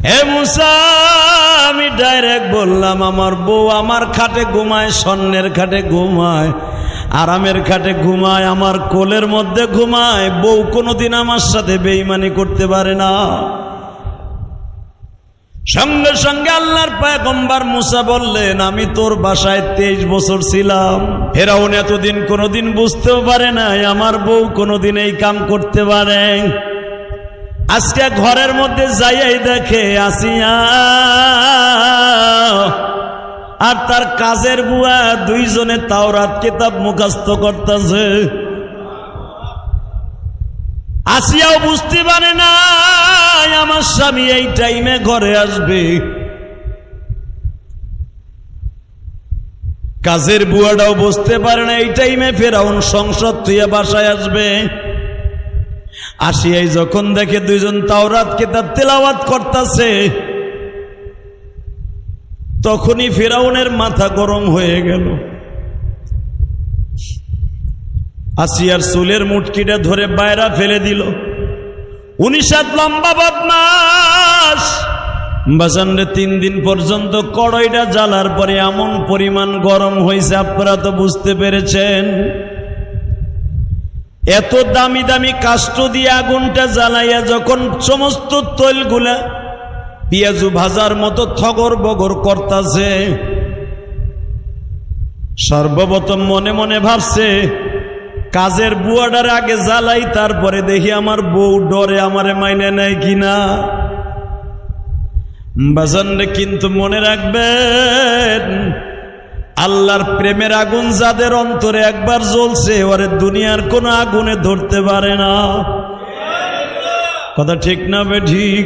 হে মুসা, আমি ডাইরেক্ট বললাম আমার বউ আমার খাটে ঘুমায়, স্বর্ণের খাটে ঘুমায়, আরামের খাটে ঘুমায়, আমার কোলের মধ্যে ঘুমায়। বউ কোনোদিন আমার সাথে বেঈমানি করতে পারে না। সঙ্গে সঙ্গে আল্লাহর পয়গম্বর মুসা বললেন, আমি তোর বাসায় 23 বছর ছিলাম। ফেরাউন এতদিন কোনোদিন বুঝতেও পারে নাই আমার বউ কোনোদিন এই কাম করতে পারে। আজকে ঘরের মধ্যে যাইয়াই দেখে আসিয়া আর তার কাজের বুয়া দুইজনে তাওরাত কিতাব মুখস্থ করতেছে। আসিয়াও বুঝতে পারে না আমার স্বামী এই টাইমে ঘরে আসবে। কাজের বুয়াটাও বুঝতে পারে না এই টাইমে ফেরাউন সংসদ থেকে বাসায় আসবে। আসিয়াই যখন দেখে দুইজন তাওরাত কিতাব তেলাওয়াত করতেছে, তখনই ফেরাউনের মাথা গরম হয়ে গেল। আসিয়ার চুলের মুটকিটা ধরে বাইরা ফেলে দিল। 19 হাত লম্বা বদমাস বাজানরে 3 দিন পর্যন্ত কড়াইটা জ্বালার পরে এমন পরিমাণ গরম হয়েছে, আপনারা তো বুঝতে পেরেছেন। এত দামি দামি কাষ্ঠ দিয়ে আগুনটা জ্বালাইয়া যখন সমস্ত তৈলগুলা পেঁয়াজু ভাজার মতো থগর বগর করতেছে, সর্বপ্রথম মনে মনে ভাবছে কাজের বুয়াটার আগে জ্বালাই, তারপরে দেখি আমার বউ ডরে আমারে মাইনে নেয় কিনা। বাজানরে কিন্তু মনে রাখবেন, আল্লাহর প্রেমের আগুন যাদের অন্তরে একবার জ্বলছে, ওরে দুনিয়ার কোন আগুনে ধরতে পারে না। কথা ঠিক না বে ঠিক?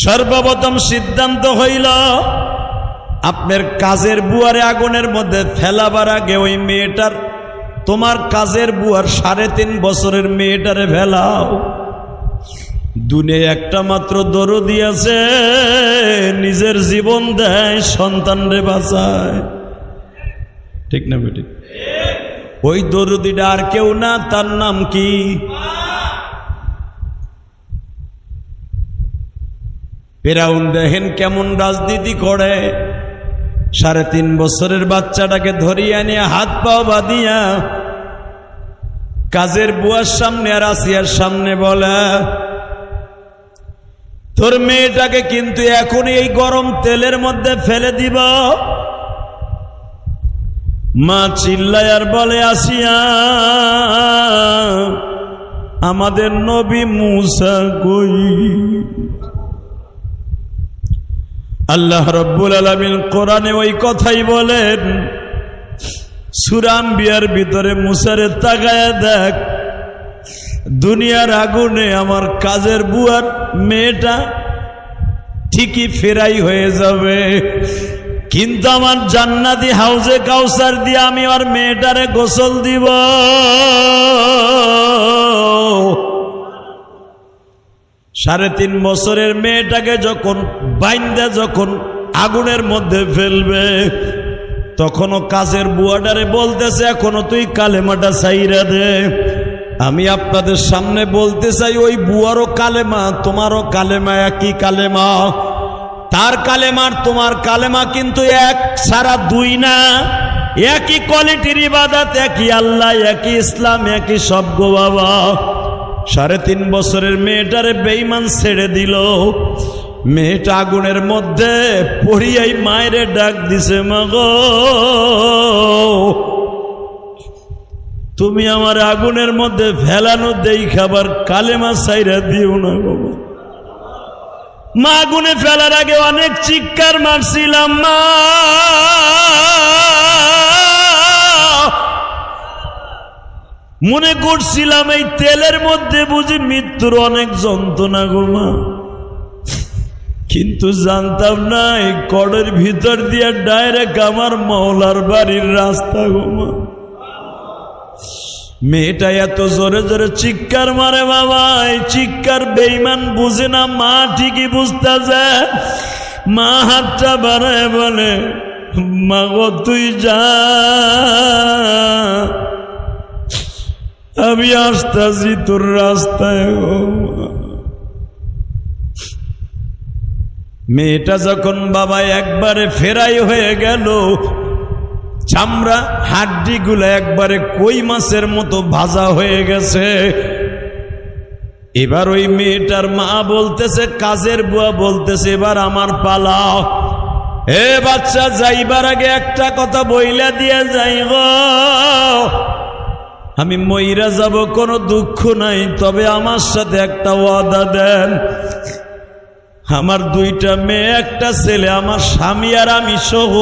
সর্বপ্রথম সিদ্ধান্ত হইল আপনার কাজের বুয়ারে আগুনের মধ্যে ফেলাবার আগে ওই মেয়েটার, তোমার কাজের বুয়ার 3.5 বছরের মেয়েটারে ফেলাও। দুনিয়া একটা মাত্র দরদি আছে, নিজের জীবন দেয় সন্তানরে বাঁচায়। ঠিক না বেটি? ওই দরদিটা আর কেউ না, তার নাম কি? ফেরাউন দেখেন কেমন রাজনীতি করে। 3.5 বছরের বাচ্চাটাকে ধরিয়ে নিয়ে হাত পাও বাঁধিয়া কাজের বুয়ার সামনে আর আসিয়ার সামনে বলে, তোর মেয়েটাকে কিন্তু এখনই এই গরম তেলের মধ্যে ফেলে দিব। মা চিল্লায় আর বলে, আসিয়া আমাদের নবী মুসা কই? আল্লাহ রাব্বুল আলামিন কোরআনে ওই কথাই বলেন। সূরা আম্বিয়ার ভিতরে মুসারে তাকায়া দেখ, দুনিয়ার আগুনে আমার কাজের বুয়ার মেয়েটা ঠিকই ফেরাই হয়ে যাবে, কিন্তু আমার জান্নাতি হাউজে কাউসার দিয়ে আমি আর মেয়েটারে গোসল দিব। 3.5 বছরের মেয়েটাকে যখন বাইন্দা যখন আগুনের মধ্যে ফেলবে, তখনও কাজের বুয়াটারে বলতেছে, এখনো তুই কালেমাটা ছাইরা দে। আমি আপনাদের সামনে বলতে চাই, ওই বুয়ারও কালেমা তোমারও কালেমা একই কালেমা। তার কালেমার তোমার কালেমা কিন্তু এক ছাড়া দুই না, একই কোয়ালিটির ইবাদত, একই আল্লাহ, একই ইসলাম, একই সব গো বাবা। 3.5 বছরের মেয়েটারে বেঈমান ছেড়ে দিল। মেয়েটা আগুনের মধ্যে পড়িয়াই মায়েরে ডাক দিছে, মাগো তুমি আমার আগুনের মধ্যে ফেলানো দেই খাবার কালেমা ছাইরা দিও না গো। মা আগুনে ফেলার আগে অনেক চিৎকার মারছিলাম, মা মনে করছিলাম এই তেলের মধ্যে বুঝি মৃত্যুর অনেক যন্ত্রণা গো মা, কিন্তু জানতাম না এই কড়ের ভিতর দিয়ে ডাইরেক্ট আমার মওলার বাড়ির রাস্তা গো মা। মেয়েটা এত জোরে জোরে চিৎকার মারে বাবা, এই চিৎকার বেঈমান বুঝে না, মা ঠিকই বুঝতে যায়। মা হাতটা বাড়ায় বলে, মা গো তুই যা, আমি আসতেছি তোর রাস্তায়। মেয়েটা যখন বাবা একবারে ফেরাই হয়ে গেল, চামড়া হাড্ডিগুলো একবারে কই মাছের মতো ভাজা হয়ে গেছে। এবার ওই মেয়েটার মা বলতেছে, কাজের বুয়া বলতেছে, এবার আমার পালা। এ বাচ্চা, যাইবার আগে একটা কথা বইলা দিয়ে যাই গো, আমি মইরা যাব, কোনো দুঃখ নাই, তবে আমার সাথে একটা ওয়াদা দেন। আমার দুইটা মেয়ে একটা ছেলে, আমার স্বামী আর আমি সহ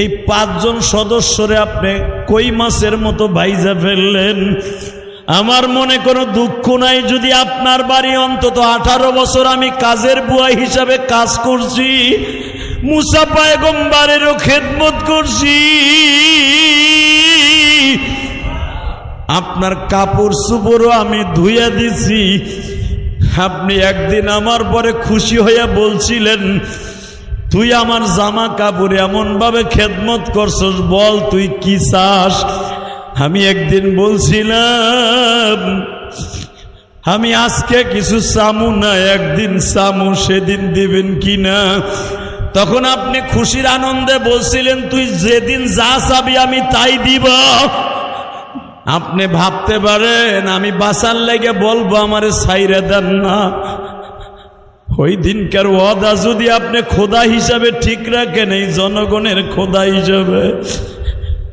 এই 5 জন সদস্যরে আপনি কই মাছের মতো ভাইজা ফেললেন। আমার মনে কোনো দুঃখ নাই, যদি আপনার বাড়ি অন্তত 18 বছর আমি কাজের বুয়া হিসাবে কাজ করছি, মুসা পয়গম্বরেরও খেদমত করছি, আপনার কাপড় চোপড়ও আমি ধুইয়া দিছি। আপনি একদিন আমার পরে খুশি হইয়া বলছিলেন, তুই আমার জামা কাপড় এমন ভাবে খেদমত করছস, বল তুই কি চাস। আমি একদিন বলছিলাম, আমি আজকে কিছু চামু না, একদিন চামু, সেদিন দিবেন কিনা। তখন আপনি খুশির আনন্দে বলছিলেন, তুই যেদিন যা চাবি আমি তাই দিব। আপনি ভাবতে পারেন আমি বাঁচার লেগে বলবো আমারে ছাইরে দেন না। ওই দিনকার ওয়াদা যদি আপনি খোদা হিসাবে ঠিক রাখেন, এই জনগণের খোদা হিসাবে,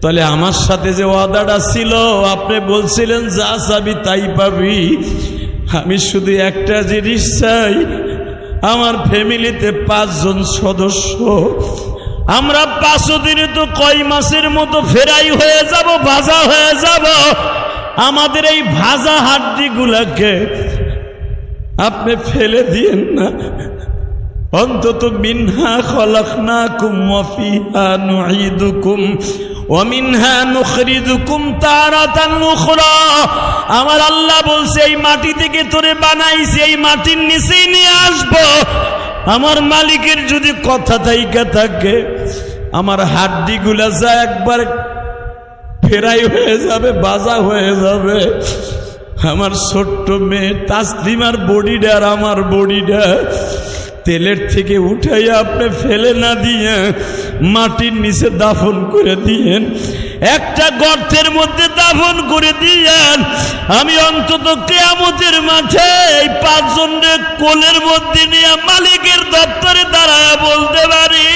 তাহলে আমার সাথে যে ওয়াদাটা ছিল, আপনি বলছিলেন যা চাবি তাই পাবি। আমি শুধু একটা জিনিস চাই, আমার ফ্যামিলিতে 5 জন সদস্য, আমরা 5 দিনে তো কই মাছের মতো ফেরাই হয়ে যাব, ভাজা হয়ে যাব। আমাদের এই ভাজা হাড্ডিগুলাকে আপনি ফেলে দিয়েন না, অন্তত মিনহা খলাকনাকুম ওয়া ফিহা নুঈদুকুম ওয়া মিনহা নুখরিজুকুম তারাতান উখরা। আমার আল্লাহ বলছে, এই মাটি থেকে তোরে বানাইছি, এই মাটির নিচেই নিয়ে আসবো। আমার মালিকের যদি কথা থাইকা থাকে, আমার হাড্ডিগুলা যা একবার ফেরাই হয়ে যাবে, বাজা হয়ে যাবে। আমার ছোট্ট মেয়ে তাসলিমার বডিটা আর আমার বডিটা তেলের থেকে উঠাইয়া আপনি ফেলে না দিয়ে মাটির নিচে দাফন করে দিয়েন, একটা গর্তের মধ্যে দাফন করে দিয়েন। আমি অন্তত কিয়ামতের মাঠে এই 5 জনের কোলের মধ্যে নিয়ে মালিকের দপ্তরে দাঁড়ায় বলতে পারি,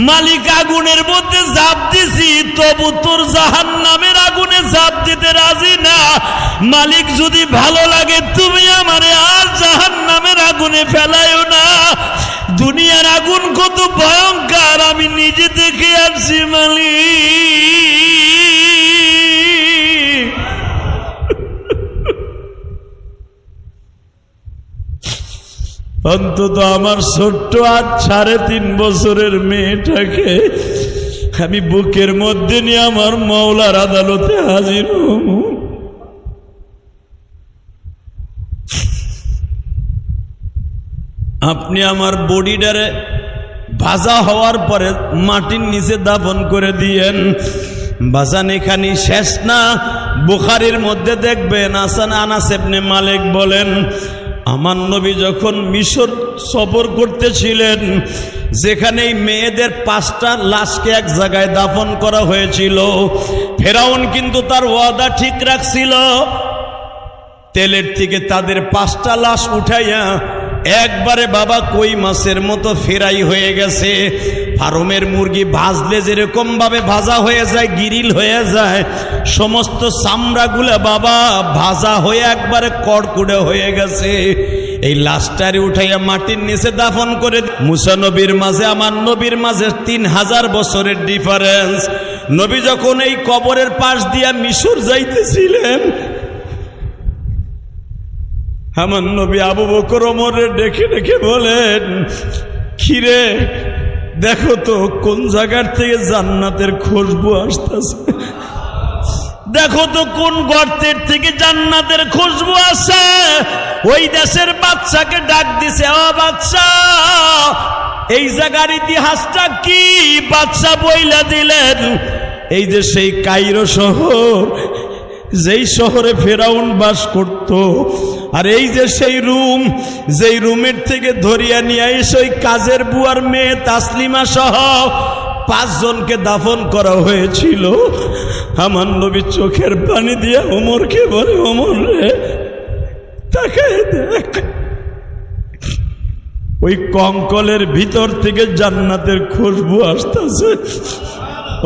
মালিক আগুনের মধ্যে ঝাঁপ দিছি, তবু তোর জাহান্নামের আগুনে ঝাঁপ দিতে রাজি না। মালিক যদি ভালো লাগে, তুমি আমারে আর জাহান্নামের আগুনে ফেলাইও না। দুনিয়ার আগুন কত ভয়ঙ্কর আমি নিজে দেখে আসছি মালিক। অন্তত আমার ছোট্ট আর 3.5 বছরের মেয়েটাকে আমি বুকের মধ্যে নিয়ে আমার মাওলার আদালতে হাজির হব। আপনি আমার বডিটারে ভাজা হওয়ার পরে মাটির নিচে দাফন করে দিয়েন। বাজান, এখানে শেষ না, বুখারীর মধ্যে দেখবেন আনাস ইবনে মালিক বলেন, আমার নবী যখন মিশর সফর করতেছিলেন, যেখানে মেয়েদের 5টা লাশকে এক জায়গায় দাফন করা হয়েছিল, ফেরাউন কিন্তু তার ওয়াদা ঠিক রাখছিল। তেলের থেকে তাদের 5টা লাশ উঠাইয়া একবারে বাবা কই মাছের মতো ফেরাই হয়ে গেছে। ফার্মের মুরগি ভাজলে যেরকম ভাবে ভাজা হয়ে যায়, গিরিল হয়ে যায়, সমস্ত চামড়াগুলা বাবা ভাজা হয়ে একবারে কড়কুড়ে হয়ে গেছে। এই লাশটারে উঠাইয়া মাটির নিচে দাফন করে। মুসা নবীর মাঝে আমার নবীর মাঝে 3000 বছরের ডিফারেন্স। নবী যখন এই কবরের পাশ দিয়া মিশর যাইতেছিলেন, আমার নবী আবু বকর ওমরের ডেকে ডেকে বলেন, কিরে দেখো তো কোন জায়গার থেকে জান্নাতের খুশবু আসতেছে, দেখো তো কোন গর্তের থেকে জান্নাতের খুশবু আসে। ওই দেশের বাচ্চাকে ডাক দিছে, ও বাচ্চা, এই জায়গার ইতিহাসটা কি? বাচ্চা বইলা দিলেন, এই যে সেই কায়রো শহর, যেই শহরে ফেরাউন বাস করত, আর এই যে সেই রুম, যেই রুমের থেকে ধরিয়া নিয়ে এসে ওই কাজের বুয়ার মেয়ে তাসলিমা সহ 5 জনকে দাফন করা হয়েছিল। আমার নবী চোখের পানি দিয়া ওমরকে বলে, ওমর রে তাকায় দেখ, ওই কঙ্কলের ভিতর থেকে জান্নাতের খুশবু আসতেছে।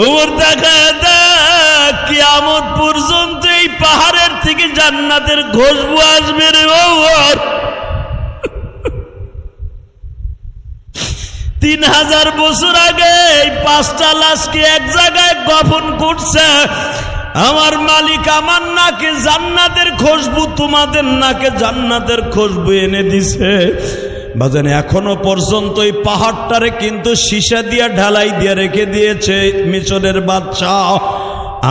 ওমর তাকায় দেখ, কিয়ামত পর্যন্ত এই পাহাড়ের থেকে জান্নাতের খুশবু আসবে রে ওমর। 3000 বছর আগে এই 5টা লাশকে এক জায়গায় গোপন করছে আমার মালিক। আমার নাকে জান্নাতের খুশবু, তোমাদের নাকে জান্নাতের খুশবু এনে দিছে। বাজান এখনো পর্যন্ত এই পাহাড়টারে কিন্তু সীসা দিয়া ঢালাই দিয়ে রেখে দিয়েছে মিশরের বাদশাহ।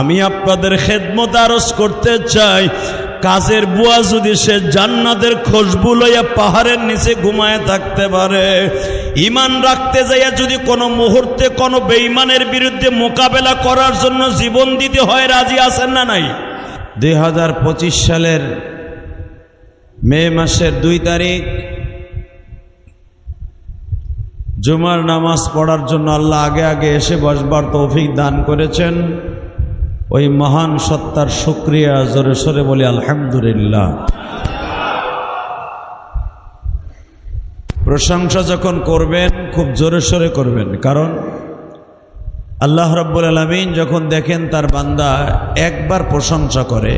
আমি আপনাদের খেদমত আরজ করতে চাই, কাজের বুয়া যদি সে জান্নাতের খুশবু লইয়া পাহাড়ের নিচে ঘুমায় থাকতে পারে, ঈমান রাখতে যাইয়া যদি কোনো মুহূর্তে কোনো বেঈমানের বিরুদ্ধে মোকাবেলা করার জন্য জীবন দিতে হয়, রাজি আছেন না নাই? 2025 সালের মে মাসের 2 তারিখ জুমার নামাজ পড়ার জন্য আল্লাহ আগে আগে এসে বসবার তৌফিক দান করেছেন। ওই মহান সত্তার শুকরিয়া জোরে সোরে বলি আলহামদুলিল্লাহ। প্রশংসা যখন করবেন খুব জোরে সোরে করবেন, কারণ আল্লাহ রাব্বুল আলামিন যখন দেখেন তার বান্দা একবার প্রশংসা করে,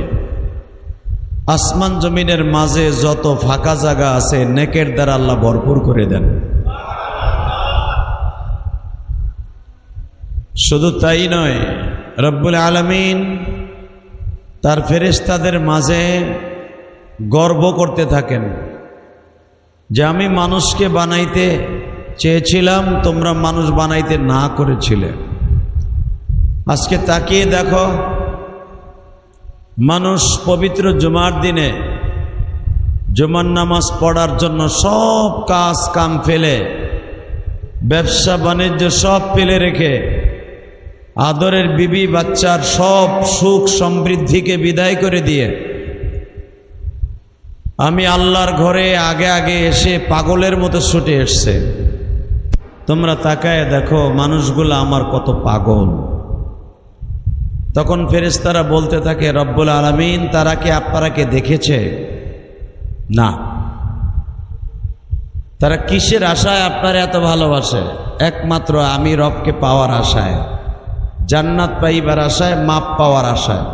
আসমান জমিনের মাঝে যত ফাঁকা জায়গা আছে নেকের দ্বারা আল্লাহ ভরপুর করে দেন। শুধু তাই নয়, রব্বুল আলামিন তার ফেরেশতাদের মাঝে গর্ব করতে থাকেন যে আমি মানুষকে বানাইতে চেয়েছিলাম, তোমরা মানুষ বানাইতে না করেছিলে। আজকে তাকিয়ে দেখো, মানুষ পবিত্র জুমার দিনে জুমার নামাজ পড়ার জন্য সব কাজ কাম ফেলে, ব্যবসা বাণিজ্য সব ফেলে রেখে, আদরের বিবি বাচ্চার সব সুখ সমৃদ্ধিকে বিদায় করে দিয়ে আমি আল্লাহর ঘরে আগে আগে এসে পাগলের মতো ছুটে এসছে। তোমরা তাকায় দেখো মানুষগুলো আমার কত পাগল। তখন ফেরেশতারা বলতে থাকে, রব্বুল আলামিন তারা কি আপনারাকে দেখেছে? না। তারা কিসের আশায় আপনারা এত ভালোবাসে? একমাত্র আমি রবকে পাওয়ার আশায়, জান্নাত পাইবার আশায়, মাপ পাওয়ার আশায়।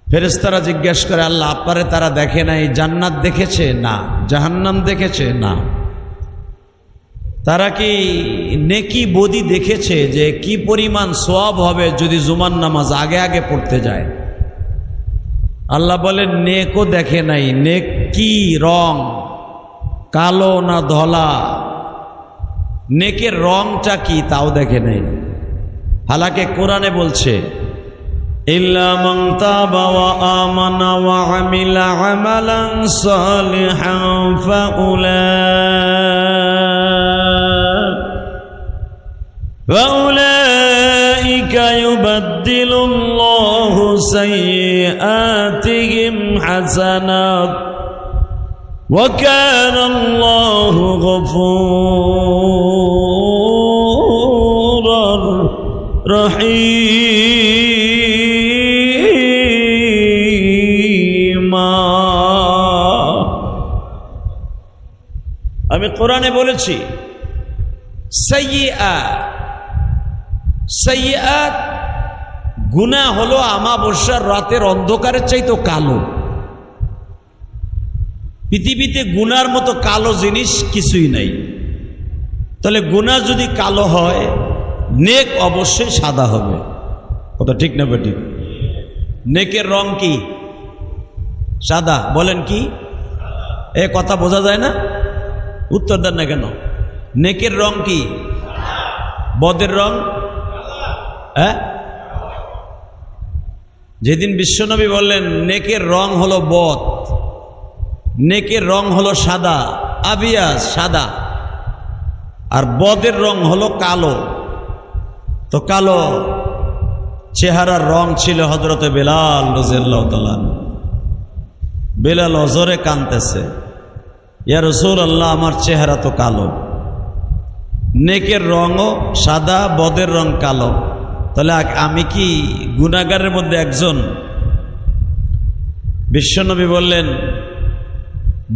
ফেরেশতারা জিজ্ঞেস করে, আল্লাহ আপনারে তারা দেখে নাই, জান্নাত দেখেছে? না। জাহান্নাম দেখেছে? না। তারা কি নেকি বদি দেখেছে যে কি পরিমাণ সওয়াব হবে যদি জুমার নামাজ আগে আগে পড়তে যায়? আল্লাহ বলেন নেকও দেখে নাই। নেক কি রং, কালো না ধলা, নেকের রংটা কি তাও দেখে নাই। হালাকে কোরআনে বলছে, ইল্লা মান তাবা ওয়া আমানা ওয়া আমিলা আমালান সালিহান ফাউলাইকা ইউবাদদিলুল্লাহু সাইয়্যাতিহিম হাসানাত ওয়া কানাল্লাহু গফুরার রহিমা। আমি কোরআনে বলেছি সাইয়্যাত গুনাহ হলো আমাবস্যার রাতের অন্ধকারের চাইতে কালো। পৃথিবীতে গুনার মতো কালো জিনিস কিছুই নাই। তাহলে গুনাহ যদি কালো হয়, নেক অবশ্যই সাদা হবে। কথা ঠিক না বেটি? নেকের রং কি? সাদা। বলেন কি? এ কথা বোঝা যায় না? উত্তর দেন না কেন? নেকের রং কি? বদের রং? হ্যাঁ, যেদিন বিশ্বনবী বললেন নেকের রং হলো বদ, নেকের রং হলো সাদা, আবিয়াস সাদা, আর বদের রং হলো কালো। তো কালো চেহারার রং ছিল হযরতে বেলাল রাদিয়াল্লাহু তাআলা। বেলাল অজরে কাঁদতেছে, ইয়া রাসূলুল্লাহ, আমার চেহারা তো কালো, নেকের রঙও সাদা, বদের রং কালো, তাহলে আমি কি গুনাহগারের মধ্যে একজন? বিশ্বনবী বললেন,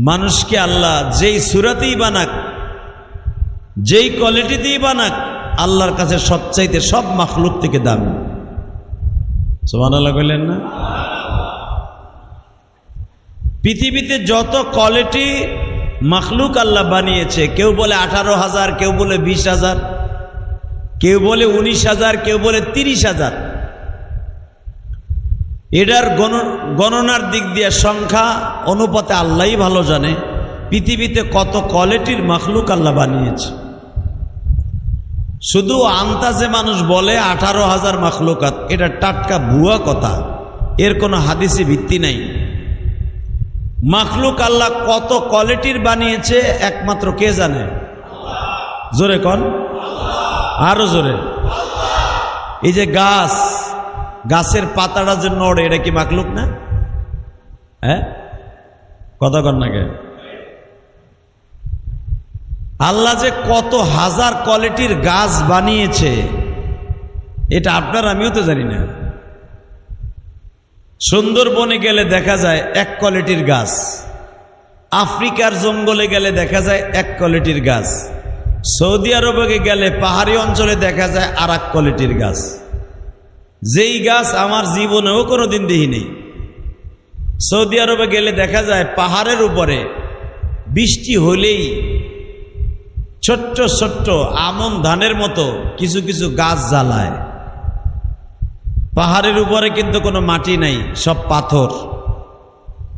মানুষকে আল্লাহ যেই সূরাতেই বানাক, যেই কোয়ালিটিতেই বানাক, আল্লাহর কাছে সবচাইতে সব মাখলুক থেকে দামি। সুবহানাল্লাহ বললেন না? পৃথিবীতে যত কোয়ালিটি মাখলুক আল্লাহ বানিয়েছে, কেউ বলে 18,000, কেউ বলে 20,000, কেউ বলে 19,000, কেউ বলে 30,000। এটার গণনার দিক দিয়ে সংখ্যা অনুপাতে আল্লাহই ভালো জানে পৃথিবীতে কত কোয়ালিটির মাখলুক আল্লাহ বানিয়েছে। শুধু আন্তাজে মানুষ বলে 18,000 মাখলুকাত, এটা টাটকা ভুয়া কথা, এর কোনো হাদিসে ভিত্তি নাই। মাখলুক আল্লাহ কত কোয়ালিটির বানিয়েছে একমাত্র কে জানে? জোরে কন, আরো জোরে। এই যে গাছের পাতাটা যে নড়ে, এটা কি মাখলুক না? হ্যাঁ, কথা কন না কে? আল্লাহ যে কত হাজার কোয়ালিটির গাছ বানিয়েছে, এটা আপনার আমিও তো জানি না। সুন্দরবনে গেলে দেখা যায় এক কোয়ালিটির গাছ, আফ্রিকার জঙ্গলে গেলে দেখা যায় এক কোয়ালিটির গাছ, সৌদি আরবে গেলে পাহাড়ি অঞ্চলে দেখা যায় আর এক কোয়ালিটির গাছ। যেই গাছ আমার জীবনেও কোনোদিন দেখিনি। সৌদি আরবে গেলে দেখা যায় পাহাড়ের উপরে বৃষ্টি হলেই ছোট্ট ছোট্ট আমন ধানের মতো কিছু কিছু গাছ জ্বালায়। পাহাড়ের উপরে কিন্তু কোনো মাটি নাই, সব পাথর।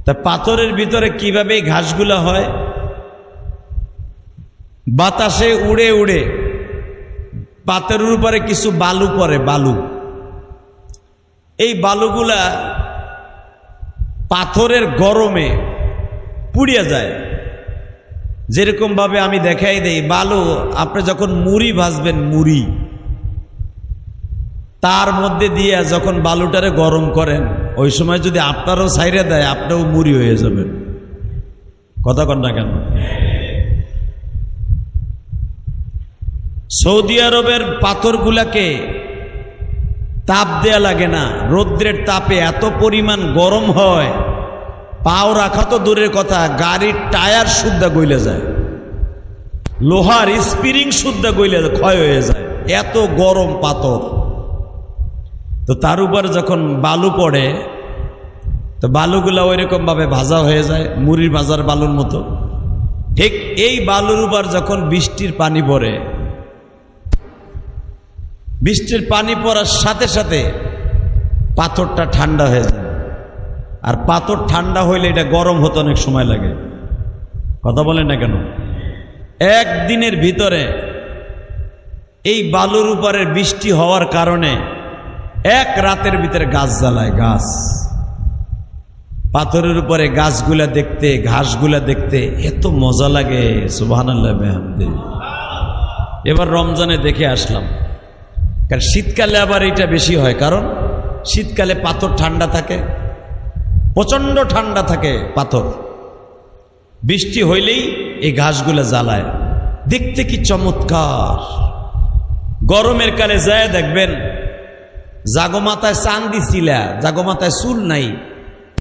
তা পাথরের ভিতরে কিভাবে ঘাসগুলো হয়? বাতাসে উড়ে উড়ে পাথরের উপরে কিছু বালু পড়ে, বালু। এই বালুগুলা পাথরের গরমে পুড়িয়ে যায়। যেরকম ভাবে আমি দেখাই দেই, বালু আপনি যখন মুড়ি ভাজবেন, মুড়ি তার মধ্যে দিয়ে যখন বালুটারে গরম করেন, ওই সময় যদি আপনারও ছাইরে দেয়, আপনিও মুড়ি হয়ে যাবেন। কথা কন না কেন? সৌদি আরবের পাথরগুলাকে তাপ দেয়া লাগে না, রৌদ্রের তাপে এত পরিমাণ গরম হয়, পাও রাখা তো দূরের কথা, গাড়ির টায়ার সুদ্ধা গইলে যায়, লোহার স্প্রিং সুদ্ধা গইলে ক্ষয় হয়ে যায়, এত গরম পাথর। তো তার উপর যখন বালু পড়ে, তো বালুগুলা ওইরকম ভাবে ভাজা হয়ে যায়, মুড়ির ভাজার বালুর মতো। ঠিক এই বালুর উপর যখন বৃষ্টির পানি পড়ে, বৃষ্টির পানি পড়ার সাথে সাথে পাথরটা ঠান্ডা হয়ে যায়। আর পাথর ঠান্ডা হইলে এটা গরম হতে অনেক সময় লাগে। কথা বলেন না কেন? একদিনের ভিতরে এই বালুর উপরে বৃষ্টি হওয়ার কারণে এক রাতের ভিতরে গাছ জ্বালায়। গাছ, পাথরের উপরে গাছগুলা দেখতে, ঘাসগুলা দেখতে এত মজা লাগে। সুবহানাল্লাহ বিহামদি। এবার রমজানে দেখে আসলাম, কারণ শীতকালে আবার এটা বেশি হয়, কারণ শীতকালে পাথর ঠান্ডা থাকে, প্রচন্ড ঠান্ডা থাকে পাথর। বৃষ্টি হইলেই এই ঘাসগুলা জ্বালায়, দেখতে কি চমৎকার। গরমের কালে যায় দেখবেন, জাগো মাথায় চান্দি ছিলা, জাগো মাথায় চুল নাই,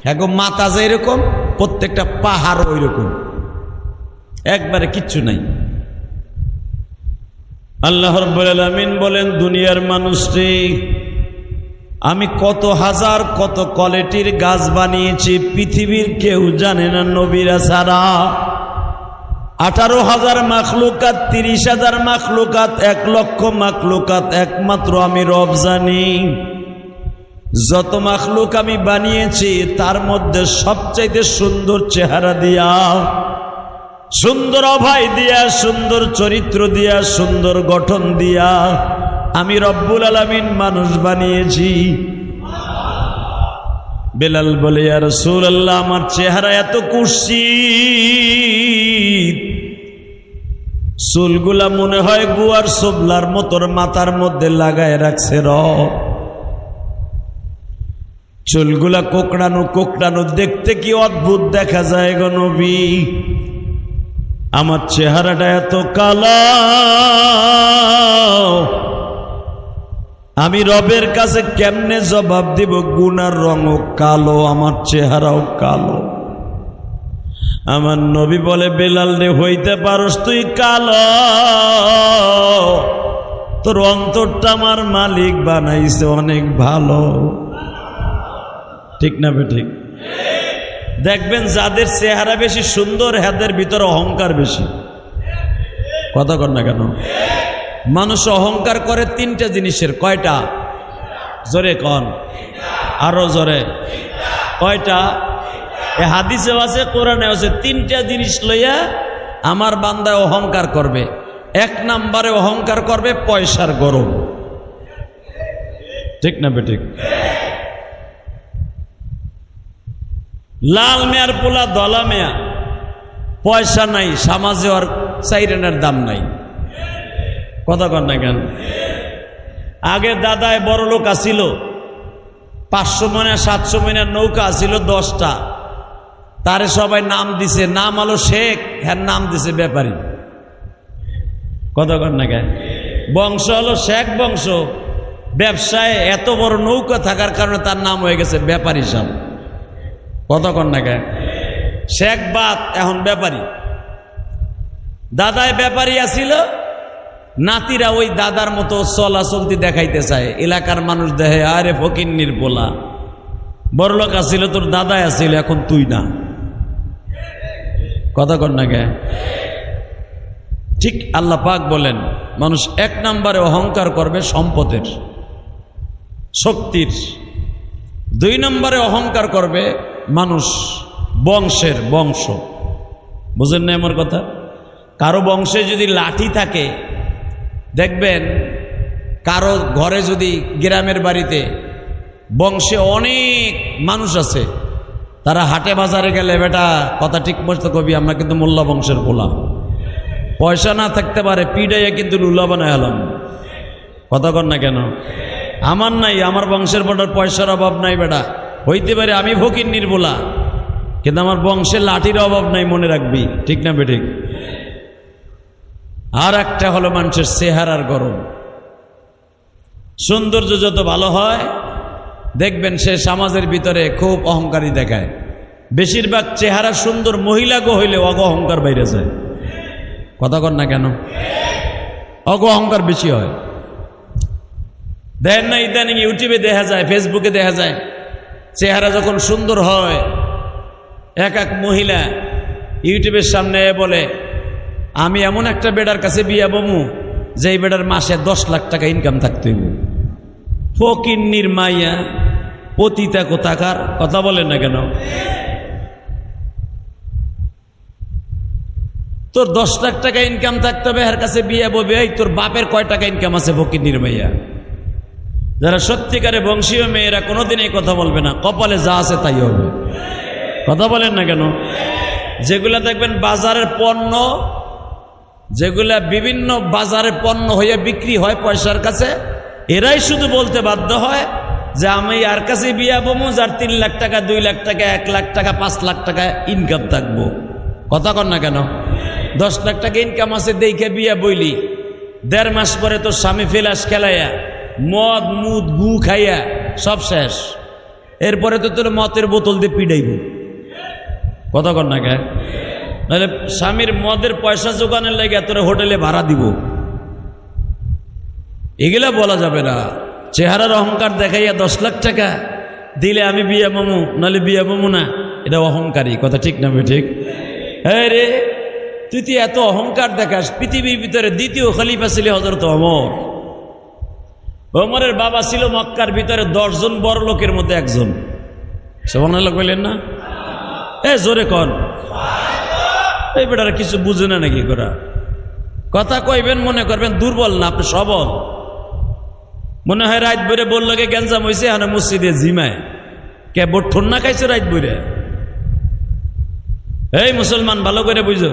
হ্যাঁ মাথা যে এরকম, প্রত্যেকটা পাহাড় ওই রকম, একবারে কিচ্ছু নাই। আল্লাহ রাব্বুল আলামিন বলেন, দুনিয়ার মানুষরে আমি কত হাজার কত কোয়ালিটির গাছ বানিয়েছি, পৃথিবীর কেউ জানে না নবীরা ছাড়া। 18,000 মাখলুকাত, 30,000 মাখলুকাত, 1 লক্ষ মাখলুকাত একমাত্র আমি রব জানি। যত মাখলুক আমি বানিয়েছি তার মধ্যে সবচাইতে সুন্দর চেহারা দিয়া, সুন্দর অভয় দিয়া, সুন্দর চরিত্র দিয়া, সুন্দর গঠন দিয়া আমি রব্বুল আলামিন মানুষ বানিয়েছি। বেলাল বলে, ইয়া রাসূলুল্লাহ, আমার চেহারা এত কুৎসিত, চুলগুলা মনে হয় গুয়ার সোবলার মতোর মাথার মধ্যে লাগায় রাখছে রব। চুলগুলা কোকড়ানো কোকড়ানো, দেখতে কি অদ্ভুত দেখা যায় গো নবী। আমার চেহারাটা এত কালো, আমি রবের কাছে কেমনে জবাব দিব? গুনার রঙও কালো, আমার চেহারাও কালো। আমার নবী বলে, বেলাল রে, হইতে পারস তুই কালো, তোর অন্তরটা আমার মালিক বানাইছে অনেক ভালো। ঠিক না বেঠিক? দেখবেন যাদের চেহারা বেশি সুন্দর এদের ভিতরে অহংকার বেশি। কথা কর না কেন? মানুষ অহংকার করে তিনটা জিনিসের। কয়টা? জোরে কন, আরো জোরে। কয়টা? এ হাদিসে আছে, কোরআনে আছে, তিনটা জিনিস লইয়া আমার বান্দায় অহংকার করবে। এক নম্বরে অহংকার করবে পয়সার গরম। ঠিক না বেঠিক? লাল মেয়ার পোলা দলা মেয়া, পয়সা নাই, সমাজে আর চাইরেনের দাম নাই। কথা কন না কেন? আগে দাদায় বড় লোক আসিল, 500 মনে 700 মনের নৌকা আসিল 10টা, তারে সবাই নাম দিছে, নাম হলো শেখ, হ্যাঁ নাম দিছে ব্যাপারী। কথা কন না কেন? বংশ হলো শেখ বংশ, ব্যবসায় এত বড় নৌকা থাকার কারণে তার নাম হয়ে গেছে ব্যাপারী সাহেব। কথা কন না কেন? শেখ বাদ, এখন ব্যাপারী। দাদায় ব্যাপারী আসিল, নাতিরা ওই দাদার মতো চলাচলতি দেখাইতে চায়, এলাকার মানুষ দেখে আরে ফকিন্নির পোলা। বড়লোক আসিল, তোর দাদাই আসিল, এখন তুই না। কথা কন না কে? ঠিক আল্লাহ পাক বলেন, মানুষ এক নম্বরে অহংকার করবে সম্পদের, শক্তির। 2 নম্বরে অহংকার করবে মানুষ বংশের, বংশ। বুঝেন না আমার কথা? কারো বংশে যদি লাঠি থাকে, দেখবেন কারো ঘরে যদি গ্রামের বাড়িতে বংশে অনেক মানুষ আছে, তারা হাটে বাজারে গেলে, বেটা কথা ঠিক মতো কবি, আমরা কিন্তু মোল্লা বংশের পোলা, পয়সা না থাকতে পারে পিডাইয়া কিন্তু লুলা বানায় হলাম। কথা কর না কেন? আমার নাই, আমার বংশের বড় পয়সার অভাব নাই, বেটা হইতে পারে আমি ফকিন্নির পোলা, কিন্তু আমার বংশের লাঠির অভাব নাই, মনে রাখবি। ঠিক না বেঠিক? আর একটা হলো মানুষের চেহারার গরম। সৌন্দর্য যত ভালো হয়, দেখবেন সে সমাজের ভিতরে খুব অহংকারী দেখায়। বেশিরভাগ চেহারা সুন্দর মহিলা গো হইলে অহংকার বাইরে যায়। কথা কর না কেন? অহংকার বেশি হয়। দেখেন না, ইদানিং ইউটিউবে দেখা যায়, ফেসবুকে দেখা যায়, চেহারা যখন সুন্দর হয়, এক এক মহিলা ইউটিউবের সামনে বলে, আমি এমন একটা বেটার কাছে বিয়া বমু যে এই বেটার মাসে 10 লাখ টাকা ইনকাম থাকতে হইব। ফকিন্নির মাইয়া, পতিতা কোথাকার। কথা বলেন না কেন? তোর 10 লাখ টাকা ইনকাম থাকতে হবে, এর কাছে বিয়া ববে, এই তোর বাপের কয় টাকা ইনকাম আছে? ফকিন্নির মাইয়া। যারা সত্যিকারে বংশীয় মেয়েরা কোনোদিন এই কথা বলবে না, কপালে যা আছে তাই হবে। কথা বলেন না কেন? যেগুলা দেখবেন বাজারের পণ্য, যেগুলা বিভিন্ন বাজারে পণ্য হয়ে বিক্রি হয় পয়সার কাছে, এরাই শুধু বলতে বাধ্য হয় যে আমি আর কাছে বিয়া বমু যার 3 লাখ টাকা, 2 লাখ টাকা, 1 লাখ টাকা, 5 লাখ টাকা ইনকাম থাকবো। কথা কর না কেন? 10 লাখ টাকা ইনকাম আছে দেখে বিয়া বইলি, 1.5 মাস পরে তোর স্বামী ফেলাস খেলাইয়া, মদ মুদ গু খাইয়া সব শেষ। এরপরে তো তোর মদের বোতল দিয়ে পিডাইব। কথা কর না কে? নাহলে স্বামীর মদের পয়সা জোগানের লাগে তোর হোটেলে ভাড়া দিব। এগুলা বলা যাবে না। চেহারার অহংকার দেখাইয়া 10 লাখ টাকা দিলে আমি বিয়া মামু, নাহলে বিয়া মামু না, এটা অহংকারী। কথা ঠিক না? ঠিক। হ্যাঁ রে, তুই তুই এত অহংকার দেখাস। পৃথিবীর ভিতরে দ্বিতীয় খলিফা ছিল হযরত ওমর। ওমরের বাবা ছিল মক্কার ভিতরে 10 জন বড় লোকের মধ্যে একজন। সুবহানাল্লাহ বললেন না? জোরে কন। এই বেটারা কিছু বুঝে না নাকি? করা কথা কইবেন মনে করবেন দুর্বল, না আপনি সবল। মনে হয় রাত বইরে বললো কে গ্যাঞ্জাম হয়েছে, হ্যাঁ মসজিদে জিমায় কে বোট ঠন্না খাইছে রাত বইরে। এই মুসলমান ভালো করে বুঝো,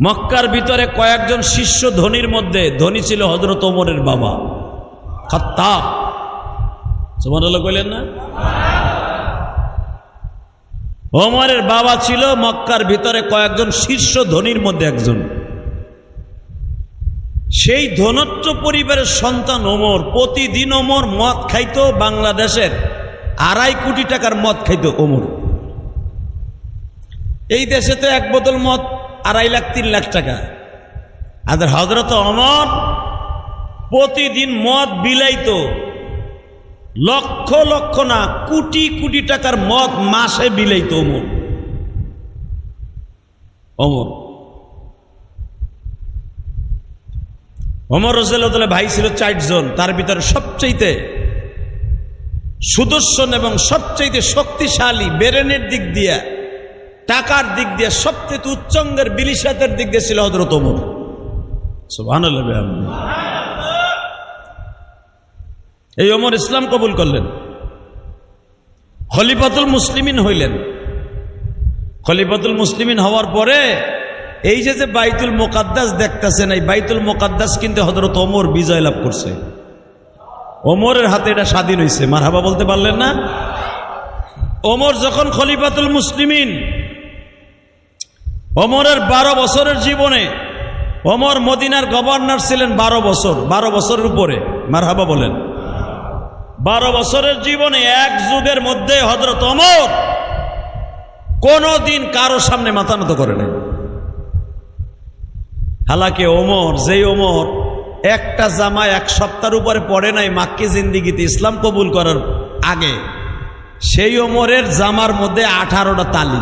মক্কার ভিতরে কয়েকজন শিষ্য ধনীর মধ্যে ধনী ছিল হযরত ওমরের বাবা খাত্তাব। সুবহানাল্লাহ কইলেন না? ওমরের বাবা ছিল মক্কার ভিতরে কয়েকজন শীর্ষ ধনীর মধ্যে একজন। সেই ধনত্ব পরিবারের সন্তান ওমর। প্রতিদিন ওমর মদ খাইতো, বাংলাদেশের 2.5 কোটি টাকার মদ খাইতো ওমর। এই দেশে তো এক বোতল মদ 2.5 লাখ 3 লাখ টাকা। আর হযরত ওমর প্রতিদিন মদ বিলাইতো, লক্ষ লক্ষ না কোটি কোটি টাকার মদ মাসে বিলাইতো ওমর। ওমর রাদিয়াল্লাহু ভাই ছিল 4 জন। তার ভিতরে সবচেয়ে সুদর্শন এবং সবচেয়ে শক্তিশালী, ব্রেনের দিক দিয়ে, টাকার দিক দিয়ে সবচেয়ে উচ্চঙ্গের বিলিশাতের দিক দিয়ে ছিল হযরত ওমর। সুবহানাল্লাহ। এই ওমর ইসলাম কবুল করলেন, খলিফাতুল মুসলিমিন হইলেন। খলিফাতুল মুসলিমিন হওয়ার পরে এই যে বাইতুল মুকাদ্দাস দেখতেছেন, এই বাইতুল মুকাদ্দাস কিন্তু হযরত ওমর বিজয় লাভ করছে। ওমরের হাতে এটা স্বাধীন হয়েছে। মারহাবা বলতে পারলেন না? ওমর যখন খলিফাতুল মুসলিমিন, ওমরের 12 বছরের জীবনে ওমর মদিনার গভর্নর ছিলেন 12 বছর, 12 বছরের উপরে। মারহাবা বলেন। 12 বছরের জীবনে এক যুগের মধ্যে হযরত ওমর কোনদিন কারো সামনে মাথা নত করে নাই। হালাকি ওমর, যেই ওমর একটা জামা 1 সপ্তাহের উপরে পড়ে নাই মাক্কি জিন্দিগিতে ইসলাম কবুল করার আগে, সেই ওমরের জামার মধ্যে 18টা তালি।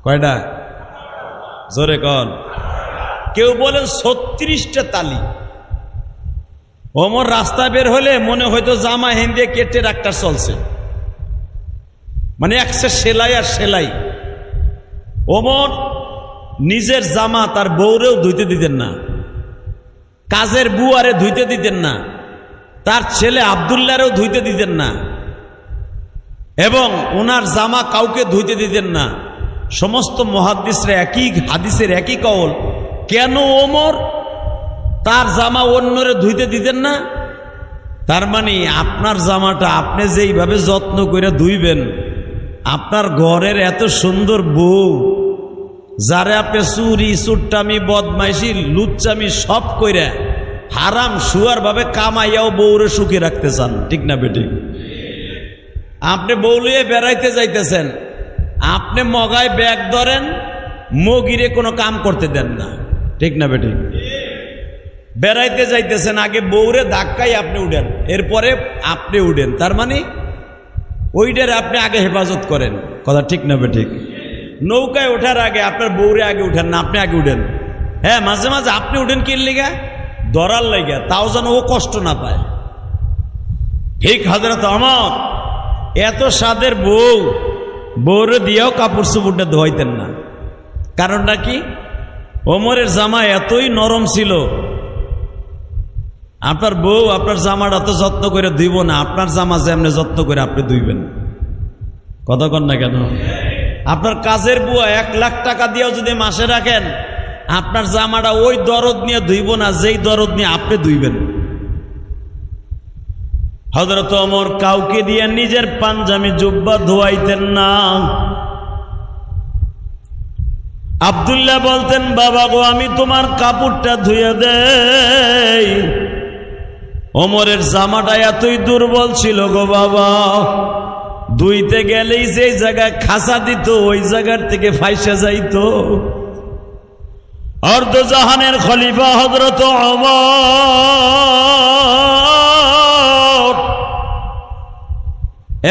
কয়টা? জোরে কন। কেউ বলেন 36টা তালি। ওমর রাস্তা বের হলে মনে হয়তো জামা হেন্দে কেটে রাখটা চলছে, মানে একসে সেলাই আর সেলাই। ওমর নিজের জামা তার বউরেও ধুইতে দিতেন না, কাজের বুয়ারে ধুইতে দিতেন না, তার ছেলে আব্দুল্লাহরেও ধুইতে দিতেন না, এবং ওনার জামা কাউকে ধুইতে দিতেন না। সমস্ত মুহাদ্দিসরা একই হাদিসের একই কওল, কেন ওমর তার জামা অন্যরে ধুইতে দিতেন না? তার মানে আপনার জামাটা আপনি যেইভাবে যত্ন করে ধুইবেন, আপনার ঘরের এত সুন্দর বউ, যারে আপনি চুরি চুট্টামি বদমাইশি লুচ্চামি সব কইরা হারাম শুয়ার ভাবে কামাইয়াও বউরে সুখে রাখতে চান, ঠিক না বেঠিক? আপনি বউ লইয়ে বেড়াইতে যাইতেছেন, আপনি মগায় ব্যাগ ধরেন, মগিরে কোনো কাম করতে দেন না, ঠিক না বেঠিক? বেড়াইতে যাইতেছেন, আগে বউরে ধাক্কাই আপনি উঠেন, এরপরে আপনি উঠেন। তার মানে ওইটার আপনি আগে হেফাজত করেন, কথা ঠিক না বেঠিক? নৌকায় ওঠার আগে আপনার বউরে আগে উঠেন না, আপনি আগে উঠেন। হ্যাঁ, মাঝে মাঝে আপনি উঠেন কি লিগা? ধরার লাগা, তাও যেন ও কষ্ট না পায়। ঠিক হযরত ওমর এত সাদের বউ, বউরে দিয়েও কাপড় চোপড়টা ধোয়াইতেন না। কারণটা কি? ওমরের জামা এতই নরম ছিল, আপনার বউ আপনার জামাটা তো যত্ন করে ধুইব না, আপনার জামা যেমনি যত্ন করে আপনি ধুইবেন। কথা কন না কেন? আপনার কাজের বুয়া 1 লাখ টাকা দিয়েও যদি মাসে রাখেন, আপনার জামাটা ওই দরদ নিয়ে ধুইব না যেই দরদ নিয়ে আপনি ধুইবেন। হযরত ওমর কাউকে দিয়ে নিজের পাঞ্জাবি জুব্বা ধোয়াইতেন না। আব্দুল্লাহ বলতেন, বাবা গো আমি তোমার কাপড়টা ধুয়ে দেই। ওমরের জামাটা এতই দুর্বল ছিল গো বাবা, ধুইতে গেলেই যে জায়গায় খাসা দিত ওই জায়গার থেকে ফাইসা যাইত। অর্ধজাহানের খলিফা হযরত ওমর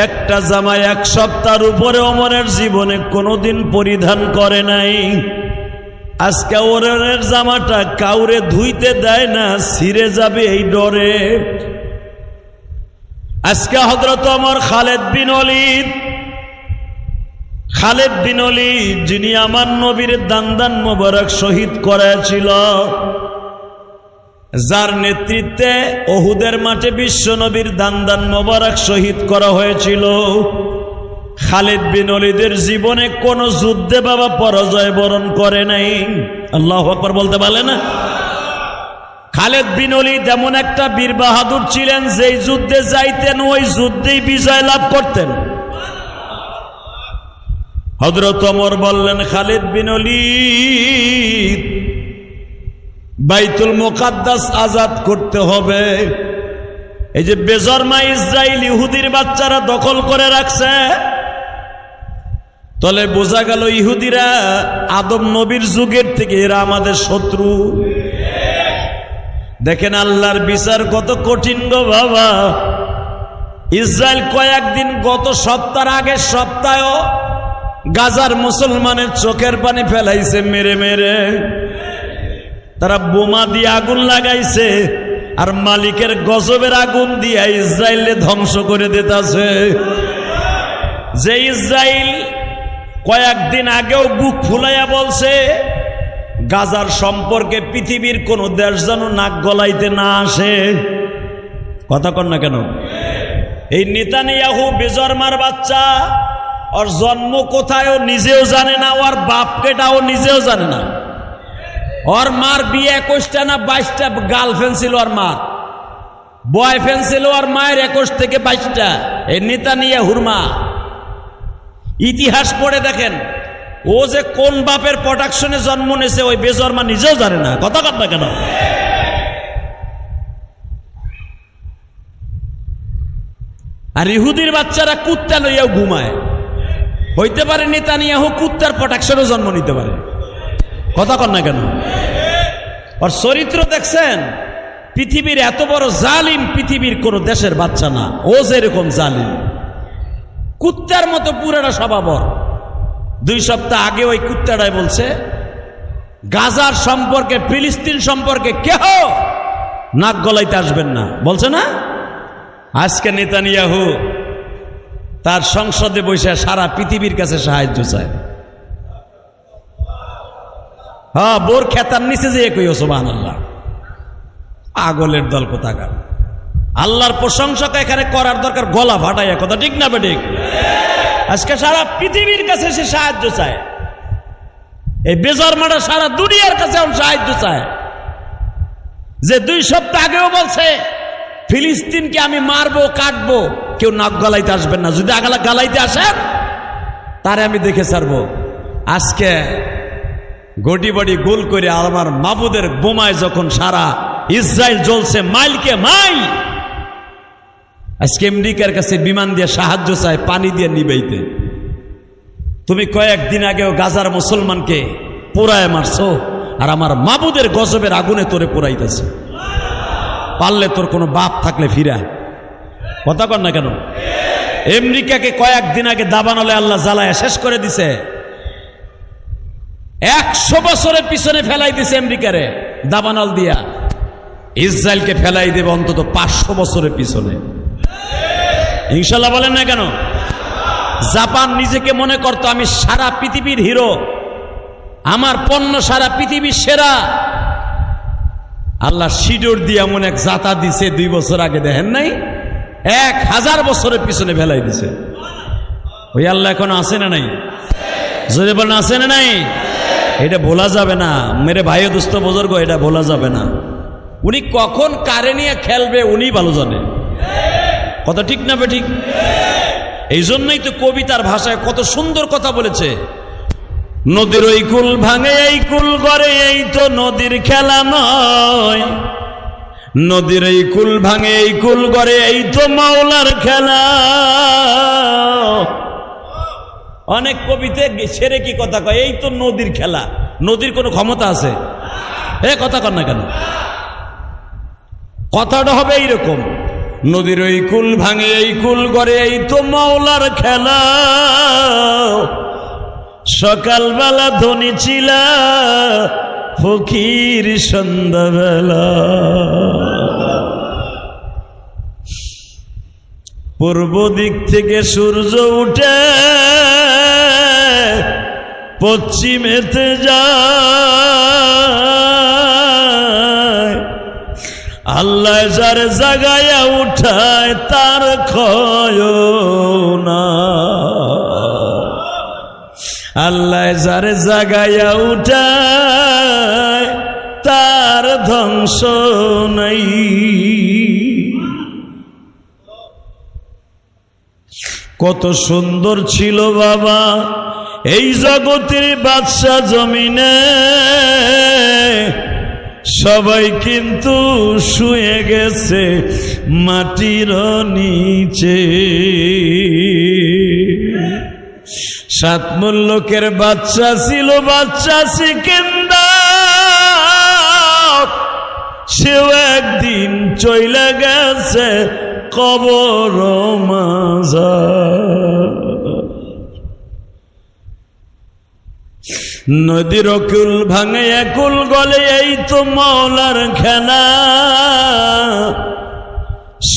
একটা জামা 1 সপ্তাহের উপরে ওমরের জীবনে কোনোদিন পরিধান করে নাই। আজকে ওমরের জামাটা কাউরে ধুইতে দেয় না, ছিঁড়ে যাবে এই ডরে। আজকে হযরত ওমর খালেদ বিন ওলীদ যিনি আমার নবীর দান্দান মোবারক শহীদ করেছিল, যার নেতৃত্বে উহুদের মাঠে বিশ্ব নবীর দান্দান মোবারক শহীদ করা হয়েছিল, খালিদ বিন ওলীদের জীবনে কোন যুদ্ধে বাবা পরাজয় বরণ করে নাই। আল্লাহু আকবার বলতে পারলে না? খালেদ বিন ওলীদ এমন একটা বীর বাহাদুর ছিলেন, যেই যুদ্ধে যাইতেন ওই যুদ্ধেই বিজয় লাভ করতেন। হযরত ওমর বললেন, খালিদ বিন ওলীদ, বাইতুল মুকাদ্দাস আজাদ করতে হবে। এই যে বেজরমা ইসরাইল ইহুদির বাচ্চারা দখল করে রাখছে, তাহলে বোঝা গেল ইহুদিরা আদম নবীর যুগের থেকে এরা আমাদের শত্রু। দেখেন আল্লাহর বিচার কত কঠিন গো বাবা। ইসরায়েল কয়েকদিন গত সপ্তাহের আগের সপ্তাহেও গাজার মুসলমানের চোখের পানি ফেলাইছে মেরে মেরে। তারা বোমা দিয়ে আগুন লাগাইছে আর মালিকের গজবের আগুন দিয়ে ইসরায়েলে ধ্বংস করে দিতেছে। যে ইসরায়েল কয়েকদিন আগেও বুক ফুলাইয়া বলছে গাজার সম্পর্কে পৃথিবীর কোন দেশ যেন নাক গলাইতে না আসে। কথা কন না কেন? এই নেতানিয়াহু বেজরমার বাচ্চা, ওর জন্ম কোথায় ও নিজেও জানে না, ওর বাপ কেটাও নিজেও জানে না। ওর মার বিয়ে 21টা না 22টা গার্লফ্রেন্ড ছিল, ওর মার বয়ফ্রেন্ড ছিল ওর মায়ের 21 থেকে 22টা। এই নেতানিয়াহুর মা। ইতিহাস পড়ে দেখেন ও যে কোন বাপের প্রোডাকশনে জন্ম নিয়েছে ওই বেজরমা নিজেও জানে না। কথা কন না কেন? আর ইহুদির বাচ্চারা কুত্তা লইয়াও ঘুমায়। হইতে পারে নেতানিয়াহু কুত্তার প্রোডাকশনে জন্ম নিতে পারে। কথা কন না কেন? ওর চরিত্র দেখছেন? পৃথিবীর এত বড় জালিম পৃথিবীর কোন দেশের বাচ্চা না। ও যেরকম জালিম কুত্তার মতো পুরাটা স্বভাব। 2 সপ্তাহ আগে ওই কুত্তাটাই বলছে গাজার সম্পর্কে, ফিলিস্তিন সম্পর্কে কেহ নাক গলাইতে আসবেন না, বলছে না? আজকে নেতানিয়াহু তার সংসদে বসে সারা পৃথিবীর কাছে সাহায্য চায়। হ্যাঁ, বোর খেতার নিচে যে কই সুবহানাল্লাহ। আগলের দল কোথাকার। আল্লাহর প্রশংসা এখানে করার দরকার গলা ফাটাইয়া। কথা ঠিক না বেঠিক? আজকে সারা পৃথিবীর কাছে সে সাহায্য চায়। এই বেজরমাটা সারা দুনিয়ার কাছে সাহায্য চায়। যে 2 সপ্তাহ আগেও বলছে ফিলিস্তিনকে আমি মারবো কাটবো, কেউ নাক গলাইতে আসবেন না। যদি আগালা গালাইতে আসেন তারে আমি দেখে ছাড়বো। আজকে গটি বডি গোল করে আমার মাবুদের বোমায় যখন সারা ইসরায়েল জ্বলছে মাইলকে মাইল, আজকে আমেরিকার কাছে বিমান দিয়ে সাহায্য চায় পানি দিয়ে নিবাইতে। তুমি কয়েকদিন আগেও গাজার মুসলমানকে পোড়ায় মারছো আর আমার মাবুদের গজবের আগুনে তোরে পোড়াইতেছে। পারলে তোর কোনো বাপ থাকলে ফিরা। কথা কর না কেন? আমেরিকাকে কয়েকদিন আগে দাবানলে আল্লাহ জ্বালায় শেষ করে দিছে। 100 বছরের পিছনে ফেলাই দিছে আমেরিকারে দাবানল দিয়া। ইসরায়েলকে ফেলাই দেবে অন্তত 500 বছরের পিছনে। ইনশাল্লাহ বলেন না কেন? জাপান নিজেকে মনে করতো আমি সারা পৃথিবীর হিরো, আমার পণ্য সারা পৃথিবীর সেরা। আল্লাহ শিডোর দিয়ে এমন এক জাতা দিছে 2 বছর আগে, দেখেন নাই? 1000 বছরের পিছনে ফেলাই দিছে। ওই আল্লাহ এখন আছে না নাই? যদি বলেন আছে না নাই? এটা বলা যাবে না মেরে ভাই দোস্ত বুজুর্গ, এটা বলা যাবে না। উনি কখন কারে নিয়ে খেলবে উনি ভালো জানে। কথা ঠিক না বেঠিক? এই জন্যই তো কবিতার ভাষায় কত সুন্দর কথা বলেছে। নদীর ওই কুল ভাঙে এই কুল গড়ে, এই তো নদীর খেলা নয়। নদীর এই কুল ভাঙে এই কুল গড়ে, এই তো মাওলার খেলা। অনেক কবিতে ছেড়ে কি কথা কয়, এই তো নদীর খেলা। নদীর কোনো ক্ষমতা আছে? কথা কর না কেন? কথাটা হবে এইরকম, নদীর ওই কুল ভাঙে এই কুল গড়ে, এই তো মাওলার খেলা। সকালবেলা ধনী ছিল ফকির সন্ধ্যাবেলা। পূর্ব দিক থেকে সূর্য উঠে পশ্চিমেতে যায়। আল্লাহ যার জাগায়া উঠায় তার ক্ষয় না। আল্লাহ যার জাগায়া উঠায় তার ধ্বংস নাই। কত সুন্দর ছিল বাবা এই জগতের বাদশা জমিনে, সবাই কিন্তু শুয়ে গেছে মাটির নিচে। সাত মুল্লুকের বাদশা ছিল বাদশা সিকান্দার, সেও একদিন চইলা গেছে কবর মাজার। নদীর কুল ভাঙে কুল গলে এই তো মওলার খেলা,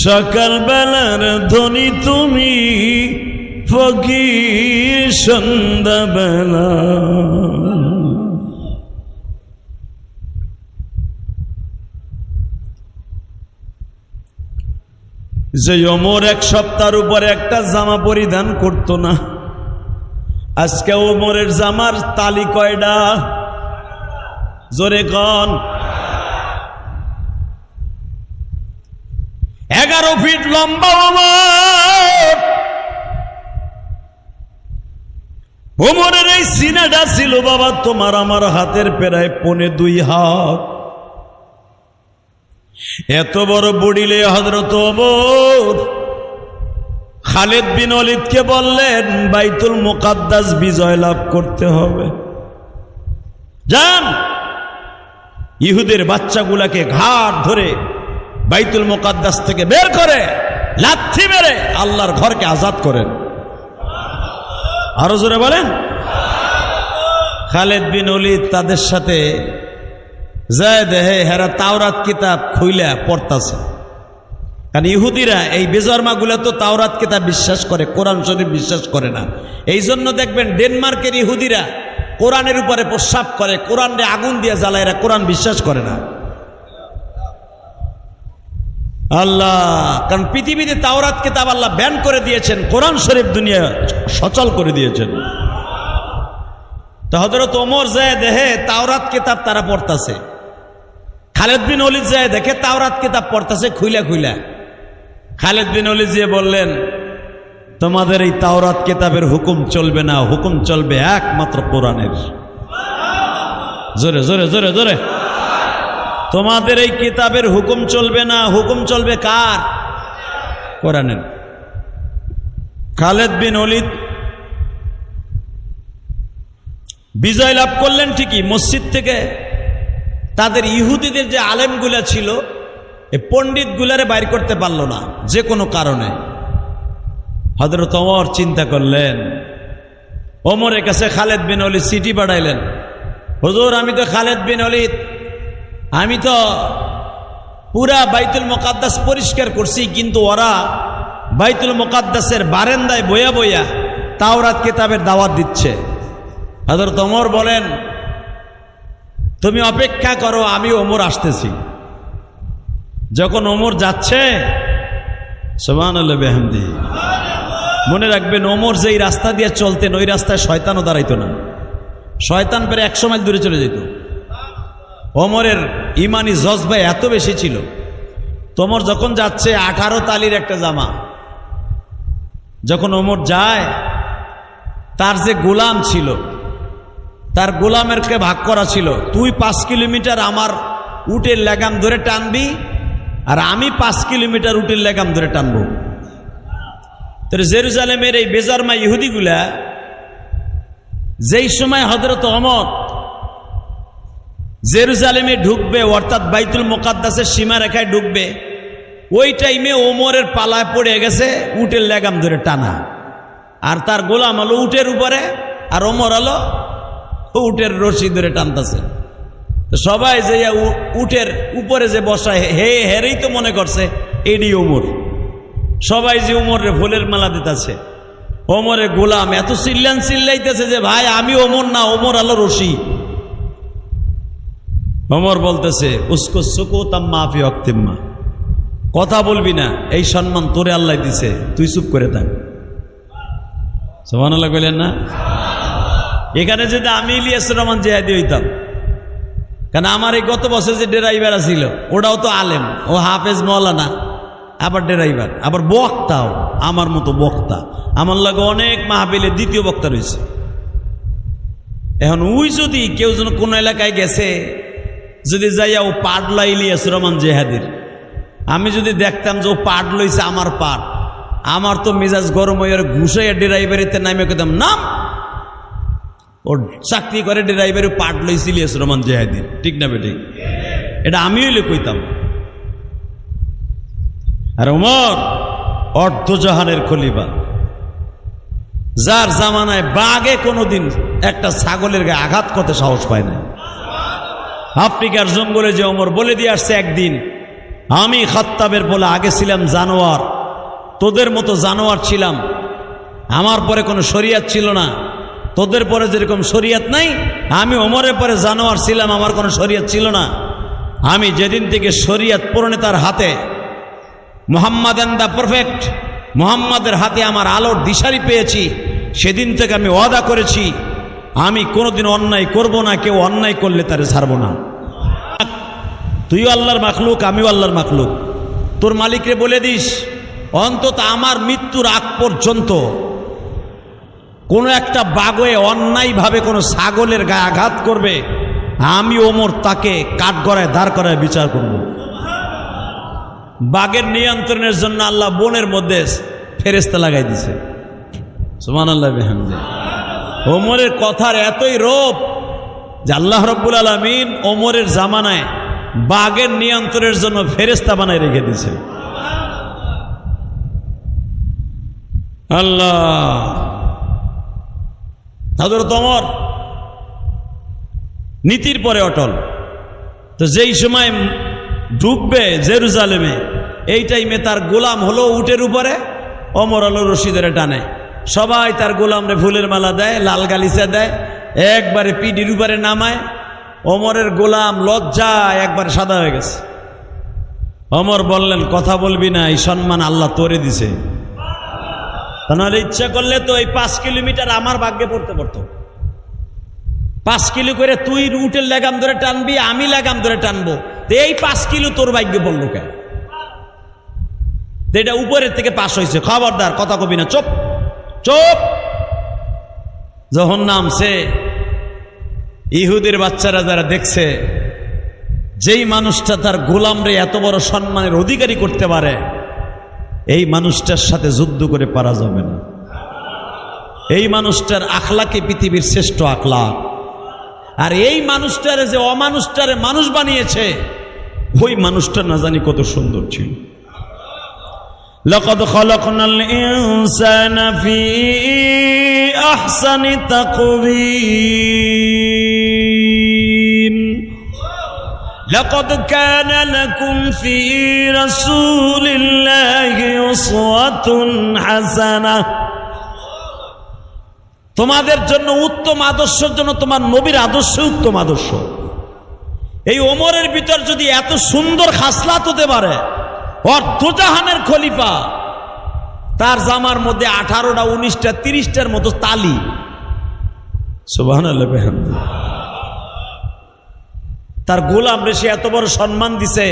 সকাল বেলার ধ্বনি তুমি ফকির সন্ধ্যা বেলা। যে ওমর এক সপ্তাহের উপরে একটা জামা পরিধান করত না, আজকে ওমরের জামার তালি কয়টা? জোরে কন। 11 ফিট লম্বা ওমর। ওমরের এই সিনাটা ছিল বাবা তোমার আমার হাতের প্রায় 1.25 হাত। এত বড় বডিলে হযরত ওমর খালিদ বিন ওয়ালিদকে বললেন বাইতুল মুকাদ্দাস বিজয় লাভ করতে হবে, যান ইহুদের বাচ্চাগুলাকে ঘাট ধরে বাইতুল মুকাদ্দাস থেকে বের করে লাথি মেরে আল্লাহর ঘরকে আজাদ করেন। আরো জোরে বলেন। খালিদ বিন ওয়ালিদ তাদের সাথে যায়, দেহে হেরা তাওরাত কিতাব খুইলা পড়তাছে। কারণ ইহুদিরা এই বেজন্মাগুলা তো তাওরাত কিতাব বিশ্বাস করে, কোরআন শরীফ বিশ্বাস করে না। এই জন্য দেখবেন ডেনমার্কের ইহুদিরা কোরআনের উপরে প্রস্রাব করে, কোরআনে আগুন দিয়ে জ্বালায়, এরা কোরআন বিশ্বাস করে না। আল্লাহ, কারণ পৃথিবীতে তাওরাত কিতাব আল্লাহ ব্যান করে দিয়েছেন, কোরআন শরীফ দুনিয়া সচল করে দিয়েছেন। তো হযরত ওমর যায় দেহে তাওরাত কিতাব তারা পড়তাছে, খালিদ বিন ওয়ালিদ যায় দেখে তাওরাত কিতাব পড়তাছে খুইলা খুইলা। খালিদ বিন ওয়ালিদ যে বললেন তোমাদের এই তাওরাত কিতাবের হুকুম চলবে না, হুকুম চলবে একমাত্র কোরআনের। জোরে জোরে জোরে জোরে। তোমাদের এই কিতাবের হুকুম চলবে না, হুকুম চলবে কার? কোরআনের। খালিদ বিন ওয়ালিদ বিজয় লাভ করলেন ঠিকই, মসজিদ থেকে তাদের ইহুদিদের যে আলেমগুলা ছিল এই পণ্ডিত গুলারে বাইর করতে পারল না যে কোনো কারণে। হযরত ওমর চিন্তা করলেন, ওমরের কাছে খালিদ বিন ওয়ালিদ চিঠি পাঠাইলেন, হুজুর আমি তো খালিদ বিন ওয়ালিদ, আমি তো পুরা বাইতুল মুকাদ্দাস পরিষ্কার করছি, কিন্তু ওরা বাইতুল মুকাদ্দাসের বারান্দায় বইয়া বইয়া তাওরাত কিতাবের দাওয়াত দিচ্ছে। হযরত ওমর বলেন তুমি অপেক্ষা করো, আমি ওমর আসতেছি। যখন ওমর যাচ্ছে, সুবহানাল্লাহ বিহামদিহি, মনে রাখবেন ওমর যেই রাস্তা দিয়ে চলতেন ওই রাস্তায় শয়তানও দাঁড়াইতো না, শয়তান প্রায় 100 মাইল দূরে চলে যেত। ওমরের ইমানি জজবা এত বেশি ছিল। ওমর যখন যাচ্ছে 18 তালির একটা জামা, যখন ওমর যায় তার যে গোলাম ছিল, তার গোলামেরকে ভাগ করা ছিল, তুই 5 কিলোমিটার আমার উটের লাগাম ধরে টানবি আর আমি 5 কিলোমিটার উটের লাগাম ধরে টানবো। তো জেরুজালেমের এই বেজারমা ইহুদিগুলা যেই সময় হযরত ওমর জেরুজালেমে ঢুকবে, অর্থাৎ বাইতুল মুকাদ্দাসের সীমারেখায় ঢুকবে, ওই টাইমে ওমরের পালায় পড়ে গেছে উটের লাগাম ধরে টানা, আর তার গোলাম হলো উটের উপরে, আর ওমর হলো উটের রশি ধরে টানতেছে। তো সবাই যে উটের উপরে যে বসায় হেরেই তো মনে করছে এডি ওমর। সবাই যে ওমরের ফুলের মালা দিতেছে, ওমরের গোলাম এত চিল্লাইতেছে যে ভাই আমি ওমর না, ওমর হলো রশি। ওমর বলতেছে উসকো সুকুতাম মাফি ওয়াক্তিম্মা, কথা বলবি না, এই সম্মান তোরে আল্লাহ দিছে, তুই চুপ করে থাক। সুবহানাল্লাহ কইলেন না? এখানে যদি আমি ইলিয়াস রহমান জিহাদি হইতাম, কারণ আমার এই গত বছর যে ড্রাইভার ছিল ওটাও তো আলেম, ও হাফেজ মৌলানা, আবার ড্রাইভার, আবার বক্তাও আমার মতো বক্তা। আমার লাগে অনেক মাহফিলে দ্বিতীয় বক্তা রয়েছে। এখন ওই যদি কেউ যেন কোন এলাকায় গেছে, যদি যাইয়া ও পাট লাইলিয়াস রহমান জেহাদের, আমি যদি দেখতাম যে ও পাট লইছে আমার পাট, আমার তো মেজাজ গরম হয়ে ঘুষাইয়া ড্রাইভারিতে নামে কইতাম নাম, ও চাকরি করে ড্রাইভারি পাট লইছে ইলিয়াস রহমান জেহাদের, ঠিক না বেঠিক? এটা আমি হইলে কইতাম। আর ওমর অর্ধজাহানের খলিফা, যার জামানায় বাঘে কোনোদিন একটা ছাগলের গায়ে আঘাত করতে সাহস পায় না। আফ্রিকার জঙ্গলে যে ওমর বলে দিয়ে আসছে, একদিন আমি খাত্তাবের বলে আগে ছিলাম জানোয়ার, তোদের মতো জানোয়ার ছিলাম, আমার পরে কোনো শরিয়াত ছিল না, তোদের পরে যেরকম শরিয়াত নাই, আমি ওমরের পরে জানোয়ার ছিলাম, আমার কোনো শরিয়াত ছিল না। আমি যেদিন থেকে শরিয়াত প্রণেতার হাতে, মুহাম্মদ এন্ড দ্য পারফেক্ট, মুহাম্মাদের হাতে আমার আলোর দিশারি পেয়েছি, সেদিন থেকে আমি ওয়াদা করেছি আমি কোনোদিন অন্যায় করব না, কেউ অন্যায় করলে তারে ছাড়ব না। তুইও আল্লাহর মাখলুক, আমিও আল্লাহর মাখলুক। তোর মালিকরে বলে দিস অন্তত আমার মৃত্যুর আগ পর্যন্ত কোনো একটা বাঘে অন্যায়ভাবে কোনো ছাগলের গায়ে আঘাত করবে, আমি ওমর তাকে কাঠগড়ায় দাঁড় করায় বিচার করব। বাঘের নিয়ন্ত্রণের জন্য আল্লাহ বনের মধ্যে ফেরেশতা লাগাই দিছে। সুবহানাল্লাহ বিহামদিহি। ওমরের কথার এতই রূপ যে আল্লাহ রাব্বুল আলামিন ওমরের জামানায় বাঘের নিয়ন্ত্রণের জন্য ফেরেশতা বানায় রেখে দিয়েছে। আল্লাহ। হযরত ওমর নীতির পরে অটল। তো যেই সময় ঢুকবে জেরুজালেমে, এই টাইমে তার গোলাম হলো উটের উপরে, ওমর হলো রশি ধরে টানে। সবাই তার গোলামরে ফুলের মালা দেয়, লাল গালিচা দেয়, একবারে পিঠির উপরে নামায়। ওমরের গোলাম লজ্জায় একবার সাদা হয়ে গেছে। ওমর বললেন, কথা বলবি না, এই সম্মান আল্লাহ তোরে দিছে। তা নাহলে ইচ্ছা করলে তো এই 5 কিলোমিটার আমার ভাগ্যে পড়তে পারতো। 5 কিলো করে তুই উটের লাগাম ধরে টানবি, আমি লাগাম ধরে টানবো, তো এই 5 কিলো তোর ভাগ্যে পড়লো কেন? এটা উপরের থেকে পাস হয়েছে, খবরদার কথা কবি না, চুপ চুপ। যখন নামছে, ইহুদের বাচ্চারা যারা দেখছে যেই মানুষটা তার গোলামরে এত বড় সম্মানের অধিকারী করতে পারে, এই মানুষটার সাথে যুদ্ধ করে পারা যাবে না। এই মানুষটার আখলাকে পৃথিবীর শ্রেষ্ঠ আখলাক। আর এই মানুষটারে যে অমানুষটারে মানুষ বানিয়েছে, ওই মানুষটা না জানি কত সুন্দর ছিল। লাকাদ খালাকনাল ইনসানা ফি আহসানি তাকওয়িম লাকাদ কানা লাকুম ফি রাসূলিল্লাহি উসওয়াতুন হাসানাহ। তোমাদের জন্য উত্তম আদর্শের জন্য তোমার নবীর আদর্শ উত্তম আদর্শ। এই ওমরের ভিতর যদি এত সুন্দর খাসলাত হতে পারে, অর্ধজাহানের খলিফা, তার জামার মধ্যে 18টা 19টা 30টার মতো তালি। সুবহানাল্লাহ বিহামদিহি। তার গোলাম রেশে এত বড় সম্মান দিছে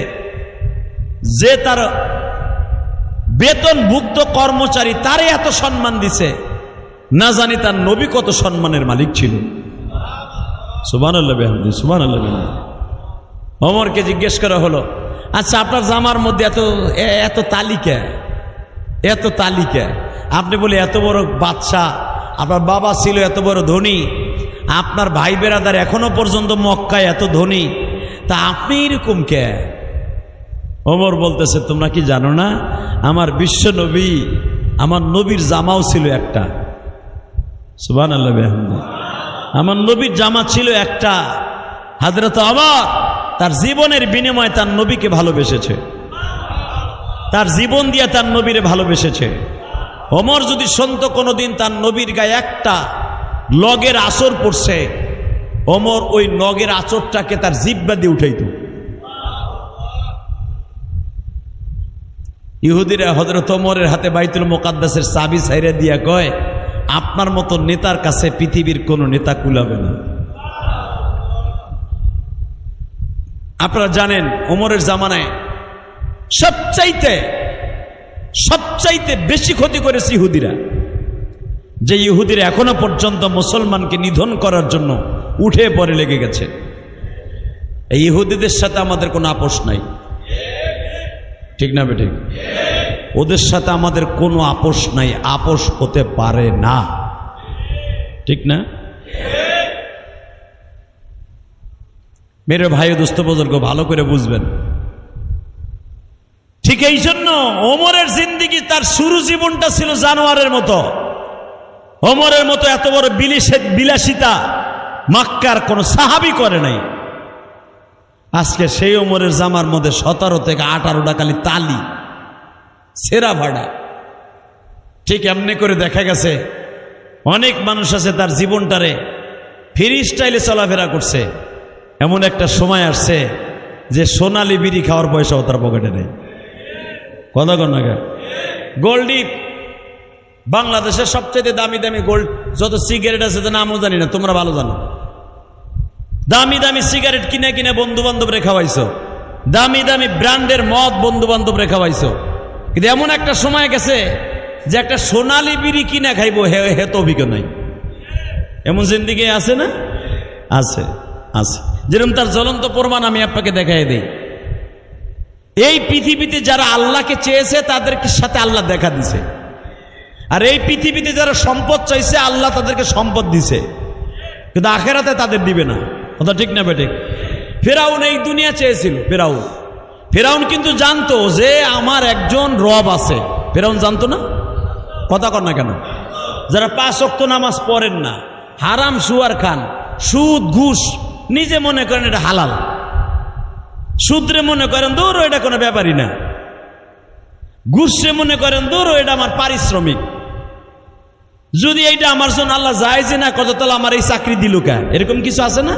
যে তার বেতনভুক্ত কর্মচারী তারে এত সম্মান দিছে, না জানি তার নবী কত সম্মানের মালিক ছিল। সুবহানাল্লাহ বিহামদিহি, সুবহানাল্লাহ বিহামদিহি। ওমরকে জিজ্ঞেস করা হলো, আচ্ছা আপনার জামার মধ্যে এত তালিকা, এত তালিকা, আপনি বলে এত বড় বাদশা, আপনার বাবা ছিল এত বড় ধনী, আপনার ভাই বেরাদার এখনো পর্যন্ত মক্কায় এত ধনী, তা আপনি এরকম কে? ওমর বলতেছে, তোমরা কি জানো না আমার বিশ্ব নবী, আমার নবীর জামাও ছিল একটা। সুবহানাল্লাহ বিহামদিহি। আমার নবীর জামা ছিল একটা। হযরত ওমর তার জীবনের বিনিময়ে তার নবীকে ভালোবেসেছে, তার জীবন দিয়ে তার নবীরে ভালোবেসেছে। ওমর যদি শুনতো কোনোদিন তার নবীর গায়ে একটা লগের আঁচড় পড়ছে, ওমর ওই নগের আঁচড়টাকে তার জিহ্বা দিয়ে উঠাইত। ইহুদিরা হযরত ওমরের হাতে বাইতুল মুকাদ্দাসের চাবি ছাইরা দিয়া কয়, আপনার মতো নেতার কাছে পৃথিবীর কোন নেতা কুলাবে না। আপনারা জানেন ওমরের জামানায় সবচাইতে বেশি ক্ষতি করেছে ইহুদিরা, যে ইহুদিরা এখনো পর্যন্ত মুসলমানকে নিধন করার জন্য উঠে পড়ে লেগে গেছে। এই ইহুদিদের সাথে আমাদের কোনো আপোষ নাই, ঠিক না বেঠিক? ওদের সাথে আমাদের কোনো আপোষ নাই, আপোষ হতে পারে না, ঠিক না? মেরে ভাই দোস্ত বুজুর্গ ভালো করে বুঝবেন। ঠিক এই জন্য ওমরের জিন্দেগি, তার শুরু জীবনটা ছিল জানোয়ারের মতো। ওমরের মতো এত বড় বিলাসিতা মক্কার কোন সাহাবী করে নাই। আজকে সেই ওমরের জামার মধ্যে 17 থেকে 18টা খালি তালি, সেরা ভাড়া। ঠিক এমনি করে দেখা গেছে অনেক মানুষ আছে তার জীবনটারে ফ্রি স্টাইলে চলাফেরা করছে। এমন একটা সময় আসছে যে সোনালি বিড়ি খাওয়ার পয়সাও তার পকেটে নেই। কথা কন না? গোল্ডি বাংলাদেশের সবচেয়ে দামি দামি গোল্ড যত সিগারেট আছে তো নামও জানি না, তোমরা ভালো জানো। দামি দামি সিগারেট কিনে কিনে বন্ধু বান্ধবরে খাওয়াইছো, দামি দামি ব্র্যান্ডের মদ বন্ধু বান্ধবরে খাওয়াইছো। কিন্তু এমন একটা সময় গেছে যে একটা সোনালি বিড়ি কিনা খাইবো হে তো অভিজ্ঞ নাই। এমন জিন্দিগি আছে না? আছে, আছে। যেরকম তার জ্বলন্ত প্রমাণ আমি আপনাকে দেখাই দিই। এই পৃথিবীতে যারা আল্লাহকে চেয়েছে তাদের সাথে আল্লাহ দেখা দিছে, আর এই পৃথিবীতে যারা সম্পদ চাইছে আল্লাহ তাদেরকে সম্পদ দিছে, কিন্তু আখেরাতে তাদের দিবে না। কথা ঠিক না বেঠিক? ফেরাউন এই দুনিয়া চেয়েছিল। ফেরাউন কিন্তু জানতো যে আমার একজন রব আছে। ফেরাউন জানতো না? কথা কর না কেন? যারা 5 ওয়াক্ত নামাজ পড়েন না, হারাম সুয়ার খান, সুদ ঘুষ নিজে মনে করেন এটা হালাল, সুদরে মনে করেন দৌড়ো এটা কোনো ব্যাপারই না, ঘুষে মনে করেন দৌড়ো এটা আমার পারিশ্রমিক, যদি এইটা আমার জন্য আল্লাহ যায় যে না কত তাহলে আমার এই চাকরি দিল কেন, এরকম কিছু আছে না?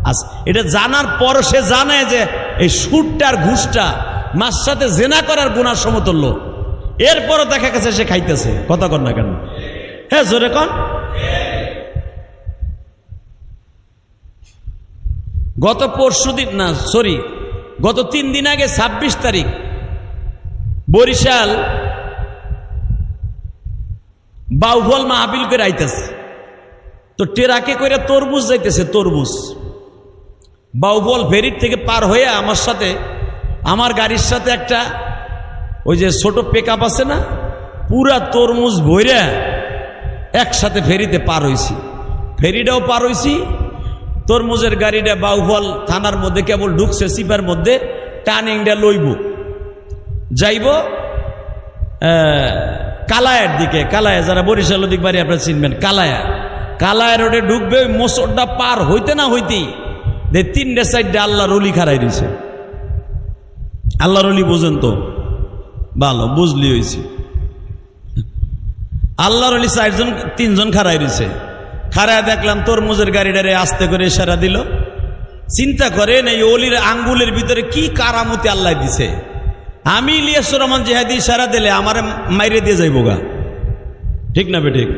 আছে। এটা জানার পর সে জানে যে এই সুদটার ঘুষটা মার সাথে জেনা করার গুনার সমতুল্য, এরপরও দেখা গেছে সে খাইতেছে। কথা কর না কেন? হ্যাঁ জোরে কন। গত 3 দিন আগে 26 তারিখ বরিশাল বাউফল মাহফিল করে আইতেছে, তো ট্রাকে করে তরমুজ যাইতেছে, তরমুজ বাউফল ফেরির থেকে পার হয়ে আমার গাড়ির সাথে একটা ওই যে ছোট পিকআপ আছে না, পুরা তরমুজ ভইরা একসাথে ফেরিতে পার হইছি। ফেরিটাও পার হইছি, তরমুজের গাড়িটা বাউফল থানার মধ্যে কেবল ঢুকছে, সিপার মধ্যে টার্নিংটা লইব, যাইব কালায়ের দিকে। কালায়া, যারা বরিশাল দিক বাড়ি আপনারা চিনবেন, কালায়া রোডে ঢুকবে। ওই মোচরটা পার হইতে না হইতেই 3টে 4টে আল্লাহর ওলি খাড়াই রয়েছে। আল্লাহর ওলি বুঝেন তো? ভালো বুঝলি হয়েছে। আল্লাহর ওলি 3জন খাড়াই রয়েছে। খাড়ায় দেখলাম তরমুজের গাড়িটারে আস্তে করে ইশারা দিল। চিন্তা করেন এই ওলির আঙ্গুলের ভিতরে কি কারামতি আল্লাহ দিছে। আমি ইলিয়াসুর রহমান জিহাদি ইশারা দিলে আমার মাইরে দিয়ে যাইব গা, ঠিক না বেঠিক?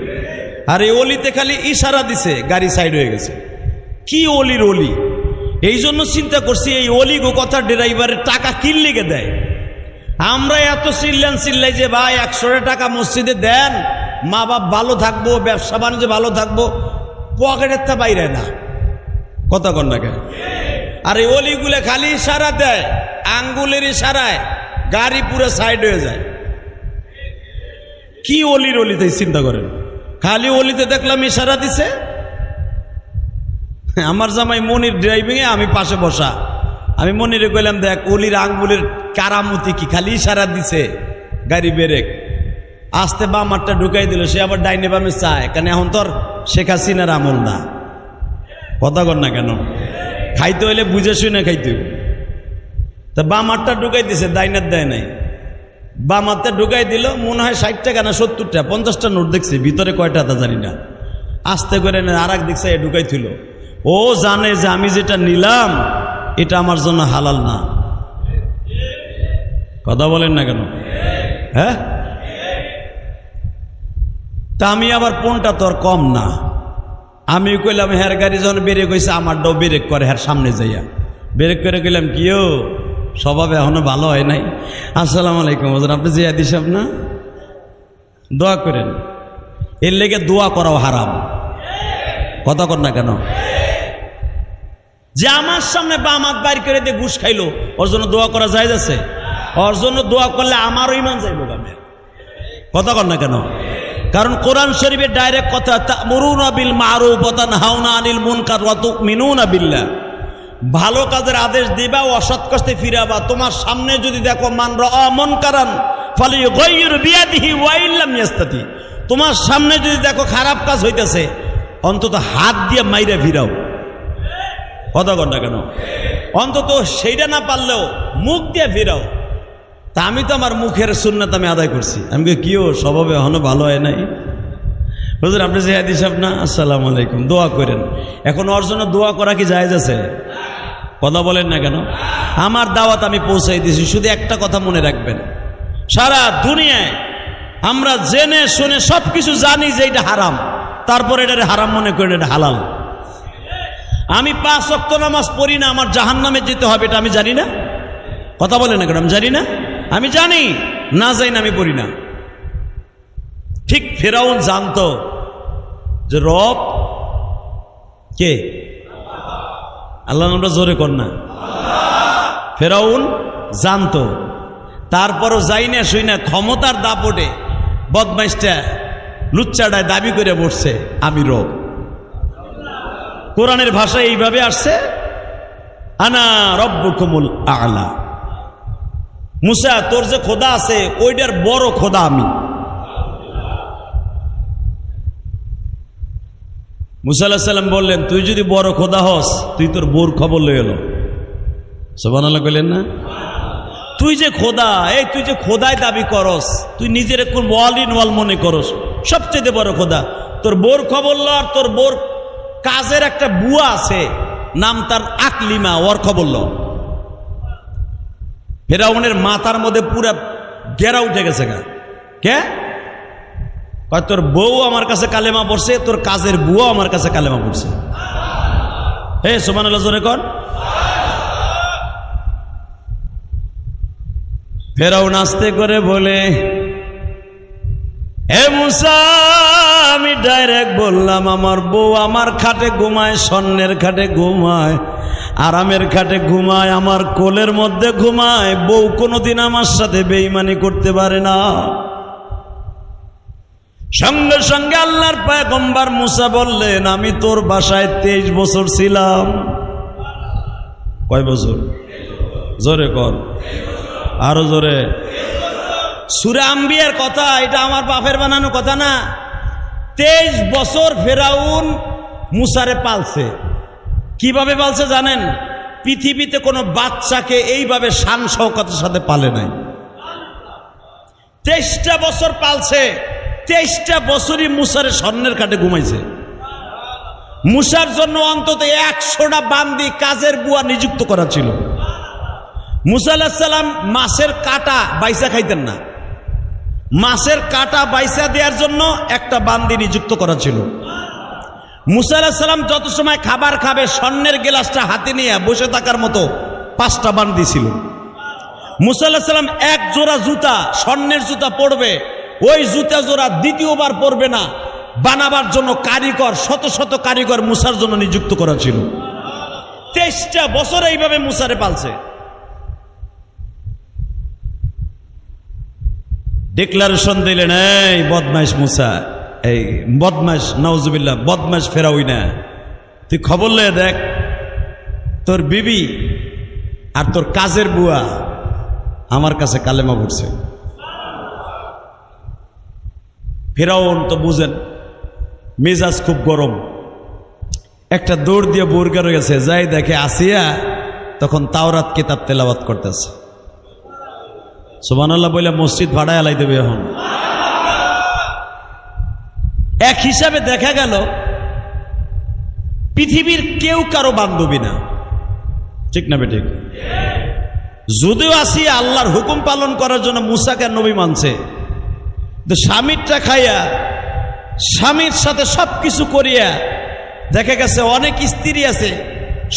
আর এই ওলিতে খালি ইশারা দিছে, গাড়ি সাইড হয়ে গেছে। কি ওলির ওলি! এই জন্য চিন্তা করছি এই ওলি গো কথা ড্রাইভারের টাকা কিনলিগে দেয়। আমরা এত চিল্লাই যে ভাই 100 টাকা মসজিদে দেন, মা বাপ ভালো থাকবো, ব্যবসা বাণিজ্য ভালো থাকবো, পকেটের তা বাইরে না। কথা কন না কেন? আর এই অলিগুলো খালি ইশারা দেয়, আঙ্গুলের ইশারায় গাড়ি পুরো সাইড হয়ে যায়। কি অলির অলিতে চিন্তা করেন, খালি অলিতে দেখলাম ইশারা দিছে। আমার জামাই মনির ড্রাইভিং এ, আমি পাশে বসা। আমি মনিরে কইলাম দেখ অলির আঙ্গুলের কারামতি কি, খালি ইশারা দিছে, গাড়ি ব্রেক আস্তে বাম হাতটা ঢুকাই দিল। সে আবার ডাইনে বামে চায়, কারণ এখন তোর শেখ হাসিনার আমল না। কথা কর না কেন? খাইতে হইলে বুঝে শুনে খাইতে হইবে। তা বাম হাতটা ঢুকাই দিছে, ডাইনার দেয় নাই। বাম হাতটা ঢুকাই দিল, মনে হয় 60 টাকা না 70 টাকা, 50টা নোট দেখছি, ভিতরে কয়টা তা জানি না। আস্তে করে আর এক দিক সাইড ঢুকাই থইল। ও জানে যে আমি যেটা নিলাম এটা আমার জন্য হালাল না। কথা বলেন না কেন? হ্যাঁ, তা আমি আবার কোনটা তোর কম না। আমি কইলাম হ্যার গাড়ি যখন বেরিয়ে গেছে আমারটাও ব্রেক করে হ্যার সামনে যাইয়া। বের করে গেলাম, কিও স্বভাব এখনো ভালো হয় নাই। আসসালামু আলাইকুম হুজুর, আপনি জিয়াদি সাহেব না? দোয়া করেন। এর লেগে দোয়া করাও হারাম। কথা কর না কেন? যে আমার সামনে বা আমার বাইর করে দিয়ে ঘুষ খাইলো, ওর জন্য দোয়া করা যায় যাচ্ছে? ওর জন্য দোয়া করলে আমারও ইমান যাইব গামের। কথা কর না কেন? কারণ কোরআন শরীফের ডাইরেক্ট কথা, তা'মুরুনা বিল মারুফ ওয়া তানহাউনা আনিল মুনকার ওয়া তু'মিনুনা বিল্লাহ। ভালো কাজের আদেশ দিবা, অসৎ কাজে ফিরাবা। তোমার সামনে যদি দেখো মান রাআ মুনকারান ফালিয়ুগাইয়ির বিয়াদিহি ওয়া ইল্লাম ইয়াস্তাতি, তোমার সামনে যদি দেখো খারাপ কাজ হইতেছে, অন্তত হাত দিয়ে মাইরা ফিরাও। কথা কর না কেন? অন্তত সেইটা না পারলেও মুখ দিয়ে ফিরাও। তা আমি তো আমার মুখের সুন্নাত আমি আদায় করছি। আমি কিও স্বভাবে এখনো ভালো হয় নাই। হুজুর আপনি জিয়াদি সাহেব না? আসসালামু আলাইকুম, দোয়া করেন। এখন ওর জন্য দোয়া করা কি জায়েজ আছে? কথা বলেন না কেন? আমার দাওয়াত আমি পৌঁছাই দিয়েছি। শুধু একটা কথা মনে রাখবেন, সারা দুনিয়ায় আমরা জেনে শুনে সব কিছু জানি যে এটা হারাম, তারপর এটা হারাম মনে করি এটা হালাল। আমি 5 ওয়াক্ত নামাজ পড়ি না, আমার জাহান্নামে যেতে হবে, এটা আমি জানি না? কথা বলেন না কেন? আমি জানি না? আমি জানি না, যাই না আমি পড়ি না। ঠিক ফেরাউন জানতো যে রব কে? আল্লাহ নামটা জোরে কর না। ফেরাউন জানতো, তারপরও যাই না শুই না ক্ষমতার দাপটে বদমাইশটা লুচ্চাটায় দাবি করে বসছে আমি রব। কোরআনের ভাষায় এইভাবে আসছে, আনা রব্বুকুমুল আ'লা। মুসা তোর যে খোদা আছে ওইটার বড় খোদা আমি। মুসা আলাইহিস সালাম বললেন, তুই যদি বড় খোদা হস, তুই তোর বোর খবর লয়ে এলো। সুবহানাল্লাহ বললেন না? তুই যে খোদা, এই তুই যে খোদায় দাবি করস, তুই নিজের কোন ওয়াল ইন ওয়াল মনে করস, সবচেয়ে বড় খোদা। তোর বোর খবর ল, আর তোর বোর কাজের একটা বুয়া আছে, নাম তার আকলিমা, ওর খবর ল। ফেরাউনের মাথার মধ্যে পুরা গেরা উঠে গেছে। কে? তোর বউ আমার কাছে কালেমা পড়ছে, তোর কাজের বুয়া আমার কাছে কালেমা পড়ছে। হে সুবহানাল্লাহ জোরে কর। ফেরাউন আস্তে করে বলে, হে মুসা, আমি ডাইরেক্ট বললাম আমার বউ আমার খাটে ঘুমায়, স্বর্ণের খাটে ঘুমায়, আরামের খাটে ঘুমায়, আমার কোলের মধ্যে ঘুমায়। বউ কোনোদিন আমার সাথে বেঈমানি করতে পারে না। সঙ্গে সঙ্গে আল্লাহর পয়গম্বর মুসা বললেন, আমি তোর বাসায় 23 বছর ছিলাম। কয় বছর? জোরে কর, আরো জোরে। সূরা আম্বিয়ার কথা, এটা আমার বাপের বানানো কথা না। 23 বছর ফেরাউন মুসারে পালছে। কিভাবে পালছে জানেন? পৃথিবীতে কোনো বাচ্চাকে এইভাবে শান শওকতের সাথে পালে নাই। 23টা বছর পালছে। 23টা বছরই মুসারে স্বর্ণের খাটে ঘুমাইছে। মুসার জন্য অন্তত 100টা বান্দি কাজের বুয়া নিযুক্ত করা ছিল। মুসা আলাইহিস সালাম মাছের কাঁটা বাইসা খাইতেন না, মাছের কাঁটা বাইসা দেওয়ার জন্য একটা বান্দি নিযুক্ত করা ছিল। মুসা আলাইহিস সালাম যত সময় খাবার খাবে, স্বর্ণের গ্লাসটা হাতে নিয়ে বসে থাকার মতো 5টা বান্দি ছিল। মুসা আলাইহিস সালাম এক জোড়া জুতা, স্বর্ণের জুতা পরবে, ওই জুতা জোড়া দ্বিতীয়বার পরবে না, বানাবার জন্য কারিগর, শত শত কারিগর মুসার জন্য নিযুক্ত করা ছিল। 23টা বছর এইভাবে মুসারে পালছে। ডিক্লারেশন দিলেন, এই বদমাইশ মুসা, এই বদমাইশ, নাউজুবিল্লাহ, বদমাইশ ফেরাউই না, তুই খবর লয়ে দেখ, তোর বিবি আর তোর কাজের বুয়া আমার কাছে কালেমা পড়ছে। ফেরাউন তো বুঝেন মেজাজ খুব গরম, একটা দৌড় দিয়ে বুরগার গেছে, যাই দেখে আসিয়া তখন তাওরাত কিতাব তেলাওয়াত করতেছে। সুবহানাল্লাহ বলে মসজিদ ভাড়ায় আলাই দেবে। এখন এক হিসাবে দেখা গেল পৃথিবীর কেউ কারো বান্ধবী না, ঠিক না বেঠিক? যদিও আসিয়া আল্লাহর হুকুম পালন করার জন্য মুসাকে নবী মানছে, তো স্বামীরটা খাইয়া, স্বামীর সাথে সব কিছু করিয়া দেখা গেছে অনেক স্ত্রী আছে,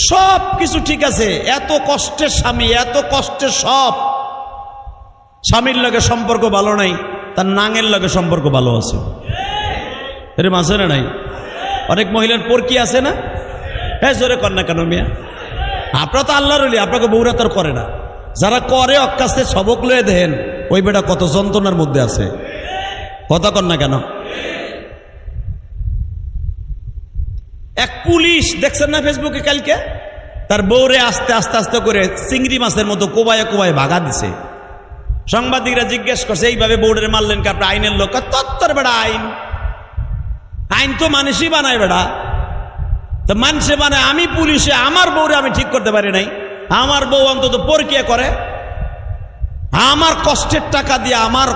সব কিছু ঠিক আছে, এত কষ্টের স্বামী, এত কষ্টের সব, স্বামীর লগে সম্পর্ক ভালো নাই, তার নাঙের লগে সম্পর্ক ভালো আছে। এর মাঝে না নাই অনেক মহিলার পরকি আছে না? হ্যাঁ, জোরে কর না কেন মিয়া? আপনারা তো আল্লাহর ওলি, আপনাকে বউরা তো করে না। যারা করে অক্কাশে সবক লয়ে দেন, ওই বেটা কত যন্ত্রণার মধ্যে আছে। কথা কর না কেন? এক পুলিশ দেখছেন না ফেসবুকে কালকে, তার বউরে আস্তে আস্তে আস্তে করে চিংড়ি মাছের মতো কোবায় কোবায় ভাগা দিছে। সাংবাদিকরা জিজ্ঞেস করছে, এইভাবে বউরে মারলেন কে? আপনার আইনের লোক? তত্তর বেড়া আইন, আইন তো মানুষই বানায় বেড়া, তো মানুষে বানায়। আমি পুলিশে আমার বউরে আমি ঠিক করতে পারি নাই, আমার বউ অন্তত পরকিয়া করে। আমার কষ্টের টাকা দিয়ে, আমার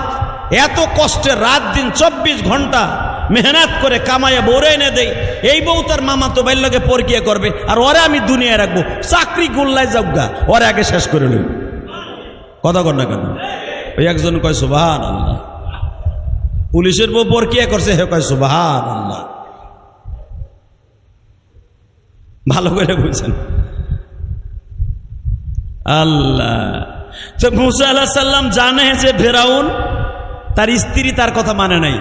এত কষ্টের রাত দিন 24 ঘন্টা মেহনত করে কামাইয়া বউরে এনে দেই, এই বউ তার মামা তো বাইর লগে পরকিয়া করবে, আর ওরে আমি দুনিয়ায় রাখবো? চাকরি গোল্লায় যাবগা, ওরে আগে শেষ করে লই। কথা কর না কেন? ওই একজন কয় সুবহানাল্লাহ, পুলিশের বউ পরকিয়া করছে, হে কয় সুবহানাল্লাহ। ভালো করে বুঝছেন? আল্লাহ। তো মুসা আলাইহিস সালাম জানে যে ফেরাউন তার স্ত্রী তার কথা মানে নাই।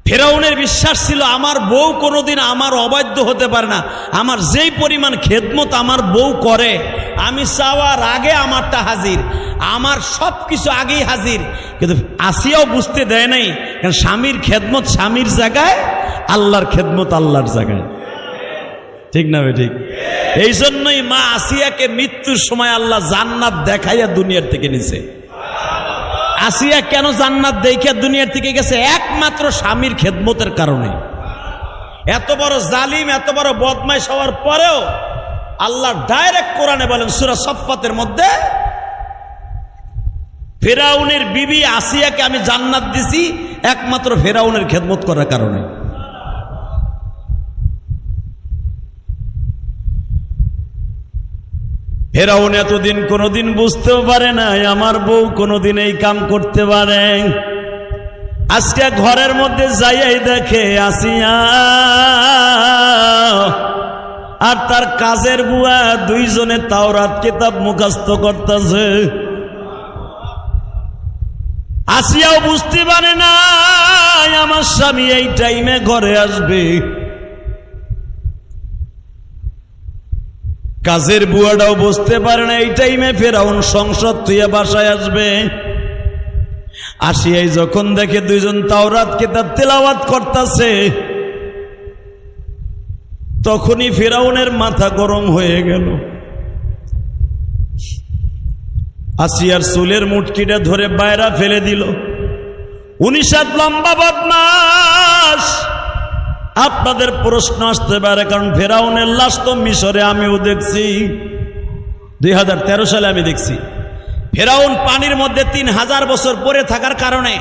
ফেরাউনের বিশ্বাস ছিল আমার বউ কোনোদিন আমার অবাধ্য হতে পারে না, আমার যেই পরিমাণ খেদমত আমার বউ করে, আমি চাওয়ার আগে আমারটা হাজির, আমার সব কিছু আগেই হাজির। কিন্তু আসিয়াও বুঝতে দেয় নাই, কারণ স্বামীর খেদমত স্বামীর জায়গায়, আল্লাহর খেদমত আল্লাহর জায়গায়। ঠিক না? ঠিক। এই জন্যই মা আসিয়াকে মৃত্যুর সময় আল্লাহ জান্নাত দেখাইয়া দুনিয়ার থেকে নিছে। আসিয়া কেন জান্নাত দেখিয়া দুনিয়ার থেকে গেছে? একমাত্র স্বামীর খেদমতের কারণে। এত বড় জালিম, এত বড় বদমাইশ হওয়ার পরেও আল্লাহ ডাইরেক্ট কোরআনে বলেন সূরা সফফাতের মধ্যে, ফেরাউনের বিবি আসিয়াকে আমি জান্নাত দিছি একমাত্র ফেরাউনের খেদমত করার কারণে। ফেরাউন এতদিন কোনোদিন বুঝতেও পারে না আমার বউ কোনোদিন এই কাম করতে পারে। আজকে ঘরের মধ্যে যাইয়াই দেখে আসিয়া আর তার কাজের বুয়া দুইজনে তাওরাত কিতাব মুখস্থ করতেছে। আসিয়াও বুঝতে পারে না আমার স্বামী এই টাইমে ঘরে আসবে। কাজের বুয়াটাও বুঝতে পারে না এই টাইমে ফেরাউন সংসদ তুইয়া বাসায় আসবে। আসিয়াই যখন দেখে দুইজন তাওরাত কিতাব তেলাওয়াত করতেছে, তখনই ফেরাউনের মাথা গরম হয়ে গেল। আসিয়ার চুলের মুটকিটা ধরে বাইরা ফেলে দিল। 19 হাত লম্বা বদমাশ। আপনাদের প্রশ্ন আসতে পারে, কারণ ফেরাউনের লাশ তো মিশরে আমিও দেখছি, 2013 সালে আমি দেখছি। ফেরাউন পানির মধ্যে 3000 বছর পরে থাকার কারণে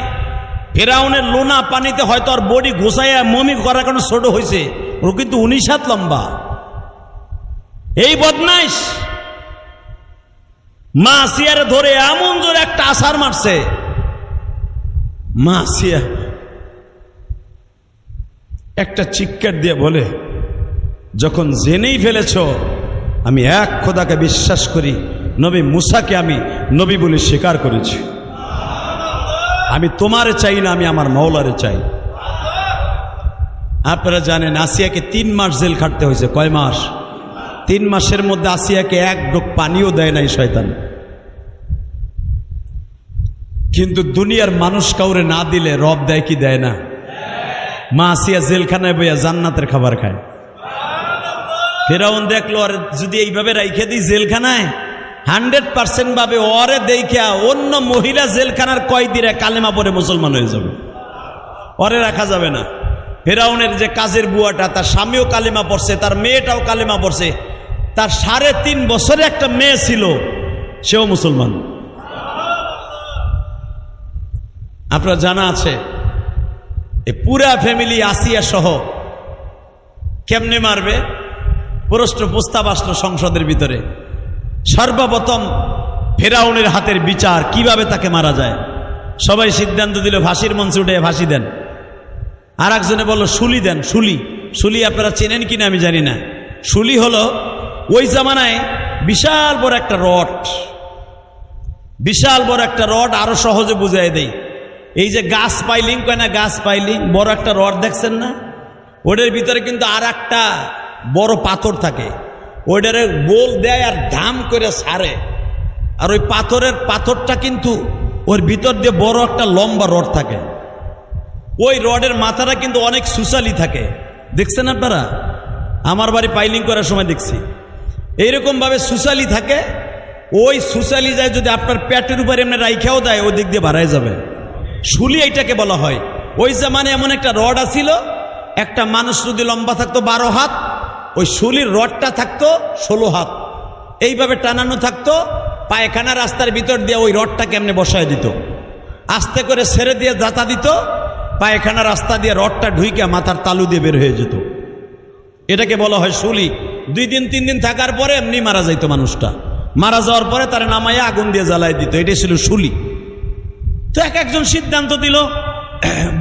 ফেরাউনের লোনা পানিতে হয়তো আর বডি ঘুষাইয়া মমি করার কারণে ছোট হয়েছে, ও কিন্তু 19 হাত লম্বা। এই বদমাইশ মা আসিয়ারে ধরে এমন জোরে একটা আছাড় মারছে, মা আসিয়া একটা চিৎকার দিয়ে বলে, যখন জেনেই ফেলেছ আমি এক খোদাকে বিশ্বাস করি, নবী মুসাকে আমি নবী বলে স্বীকার করেছি, আমি তোমারে চাই না, আমি আমার মাওলারে চাই। আপনারা জানেন আসিয়াকে 3 মাস জেল খাটতে হয়েছে। কয় মাস? 3 মাসের মধ্যে আসিয়াকে এক ঢোক পানিও দেয় নাই শয়তান। কিন্তু দুনিয়ার মানুষ কাউরে না দিলে রব দেয় কি দেয় না? মা আসিয়া জেলখানায় বইয়া জান্নাতের খাবার খায়। ফেরাউন দেখলো আর যদি এইভাবে রাইখে দিই জেলখানায়, 100% ভাবে ওরে দেখা অন্য মহিলা জেলখানার কয়েদিরা কালেমা পড়ে মুসলমান হয়ে যাবে, ওরে রাখা যাবে না। ফেরাউনের যে কাজের বুয়াটা, তার স্বামীও কালেমা পড়ছে, তার মেয়েটাও কালেমা পড়ছে, তার 3.5 বছরে একটা মেয়ে ছিল, সেও মুসলমান। আপনার জানা আছে পুরা ফ্যামিলি আসিয়া সহ কেমনে মারবে? প্রস্তাব আসলো সংসদের ভিতরে। সর্বপ্রথম ফেরাউনের হাতের বিচার, কিভাবে তাকে মারা যায়। সবাই সিদ্ধান্ত দিল ফাঁসির মঞ্চে উঠে ফাঁসি দেন। আর একজনে বলল শুলি দেন। শুলি আপনারা চেনেন কিনা আমি জানি না। শুলি হলো ওই জামানায় বিশাল বড় একটা রড, বিশাল বড় একটা রড, আরো সহজে বুঝাই দেই। এই যে গাছ পাইলিং কয় না, গাছ পাইলিং, বড় একটা রড দেখছেন না, ওটার ভিতরে কিন্তু আর একটা বড় পাথর থাকে, ওইটারে গোল দেয় আর ধাম করে ছাড়ে, আর ওই পাথরটা কিন্তু ওর ভিতর দিয়ে বড় একটা লম্বা রড থাকে। ওই রডের মাথাটা কিন্তু অনেক সুসালি থাকে, দেখছেন আপনারা? আমার বাড়ি পাইলিং করার সময় দেখছি এইরকম ভাবে সুসালি থাকে। ওই সুসালি যায় যদি আপনার পেটের উপরে এমনি রাইখাও দেয়, ওই দিক দিয়ে বাড়ায় যাবে। শুলি এইটাকে বলা হয়। ওই জামানে এমন একটা রড আছিল, একটা মানুষ যদি লম্বা থাকতো 12 হাত, ওই শুলির রডটা থাকতো 16 হাত, এইভাবে টানানো থাকতো। পায়খানা রাস্তার ভিতর দিয়ে ওই রডটাকে এমনি বসায় দিত, আস্তে করে ছেড়ে দিয়ে যাতা দিত, পায়খানা রাস্তা দিয়ে রডটা ঢুইকে মাথার তালু দিয়ে বের হয়ে যেত। এটাকে বলা হয় শুলি। 2 দিন 3 দিন থাকার পরে এমনি মারা যাইতো মানুষটা। মারা যাওয়ার পরে তারা নামাইয়া আগুন দিয়ে জ্বালাই দিত, এটাই ছিল শুলি। তো একজন সিদ্ধান্ত দিল,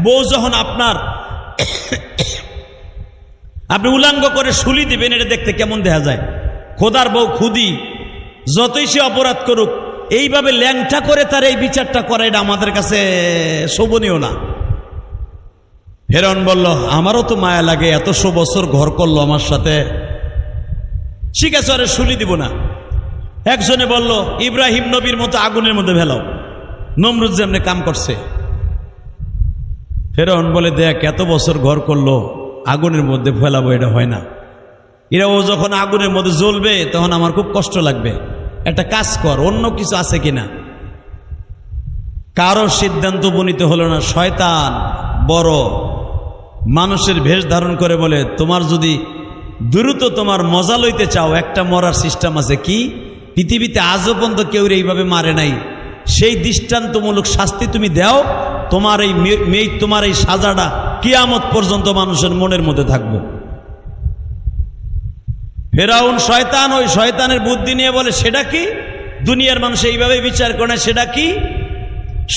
বউ যখন আপনি উলাঙ্গ করে শুলি দিবেন, এটা দেখতে কেমন দেখা যায়। খোদার বউ খুদি, যতই সে অপরাধ করুক, এইভাবে ল্যাংটা করে তার এই বিচারটা করে, এটা আমাদের কাছে শোভনীয় না। ফেরাউন বলল, আমারও তো মায়া লাগে, এত 100 বছর ঘর করলো আমার সাথে, ঠিক আছে আরে শুলি দিব না। একজনে বলল, ইব্রাহিম নবীর মতো আগুনের মধ্যে ফেলাও, নমরুদ যেমনি কাম করছে। ফেরাউন বলে, দেখ এত বছর ঘর করলো, আগুনের মধ্যে ফেলাবো, এটা হয় না। এরা ও যখন আগুনের মধ্যে জ্বলবে তখন আমার খুব কষ্ট লাগবে, একটা কাজ কর, অন্য কিছু আছে কিনা। কারো সিদ্ধান্ত উপনীত হলো না। শয়তান বড় মানুষের ভেষ ধারণ করে বলে, তোমার যদি দ্রুত তোমার মজা লইতে চাও, একটা মরার সিস্টেম আছে। কি? পৃথিবীতে আজও পর্যন্ত কেউ এইভাবে মারে নাই, সেই দৃষ্টান্তমূলক শাস্তি তুমি দাও, তোমার এই সাজাটা কিয়ামত পর্যন্ত মানুষের মনের মধ্যে থাকবো। ফেরাউন শয়তান, ওই শয়তানের বুদ্ধি নিয়ে বলে, সেটা কি? দুনিয়ার মানুষ এইভাবে বিচার করে, সেটা কি?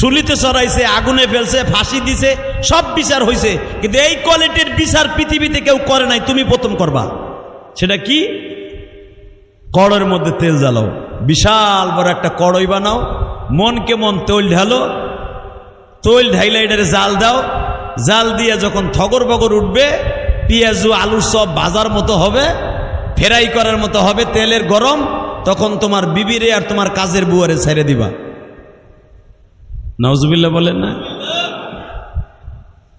শুলিতে চড়াইছে, আগুনে ফেলছে, ফাঁসি দিছে, সব বিচার হয়েছে, কিন্তু এই কোয়ালিটির বিচার পৃথিবীতে কেউ করে নাই, তুমি প্রথম করবা। সেটা কি? কড়ের মধ্যে তেল জ্বালাও, বিশাল বড় একটা কড়ই বানাও, মনকে মন তৈল ঢালো, তৈল ঢাইলে এটারে জাল দাও, জাল দিয়ে যখন থগর বগর উঠবে, পেঁয়াজু আলু সব বাজার মতো হবে, ফ্রাই করার মতো হবে, তেলের গরম, তখন তোমার বিবিরে আর তোমার কাজের বুয়ারে ছেড়ে দিবা। নাউজুবিল্লাহ বলেন না?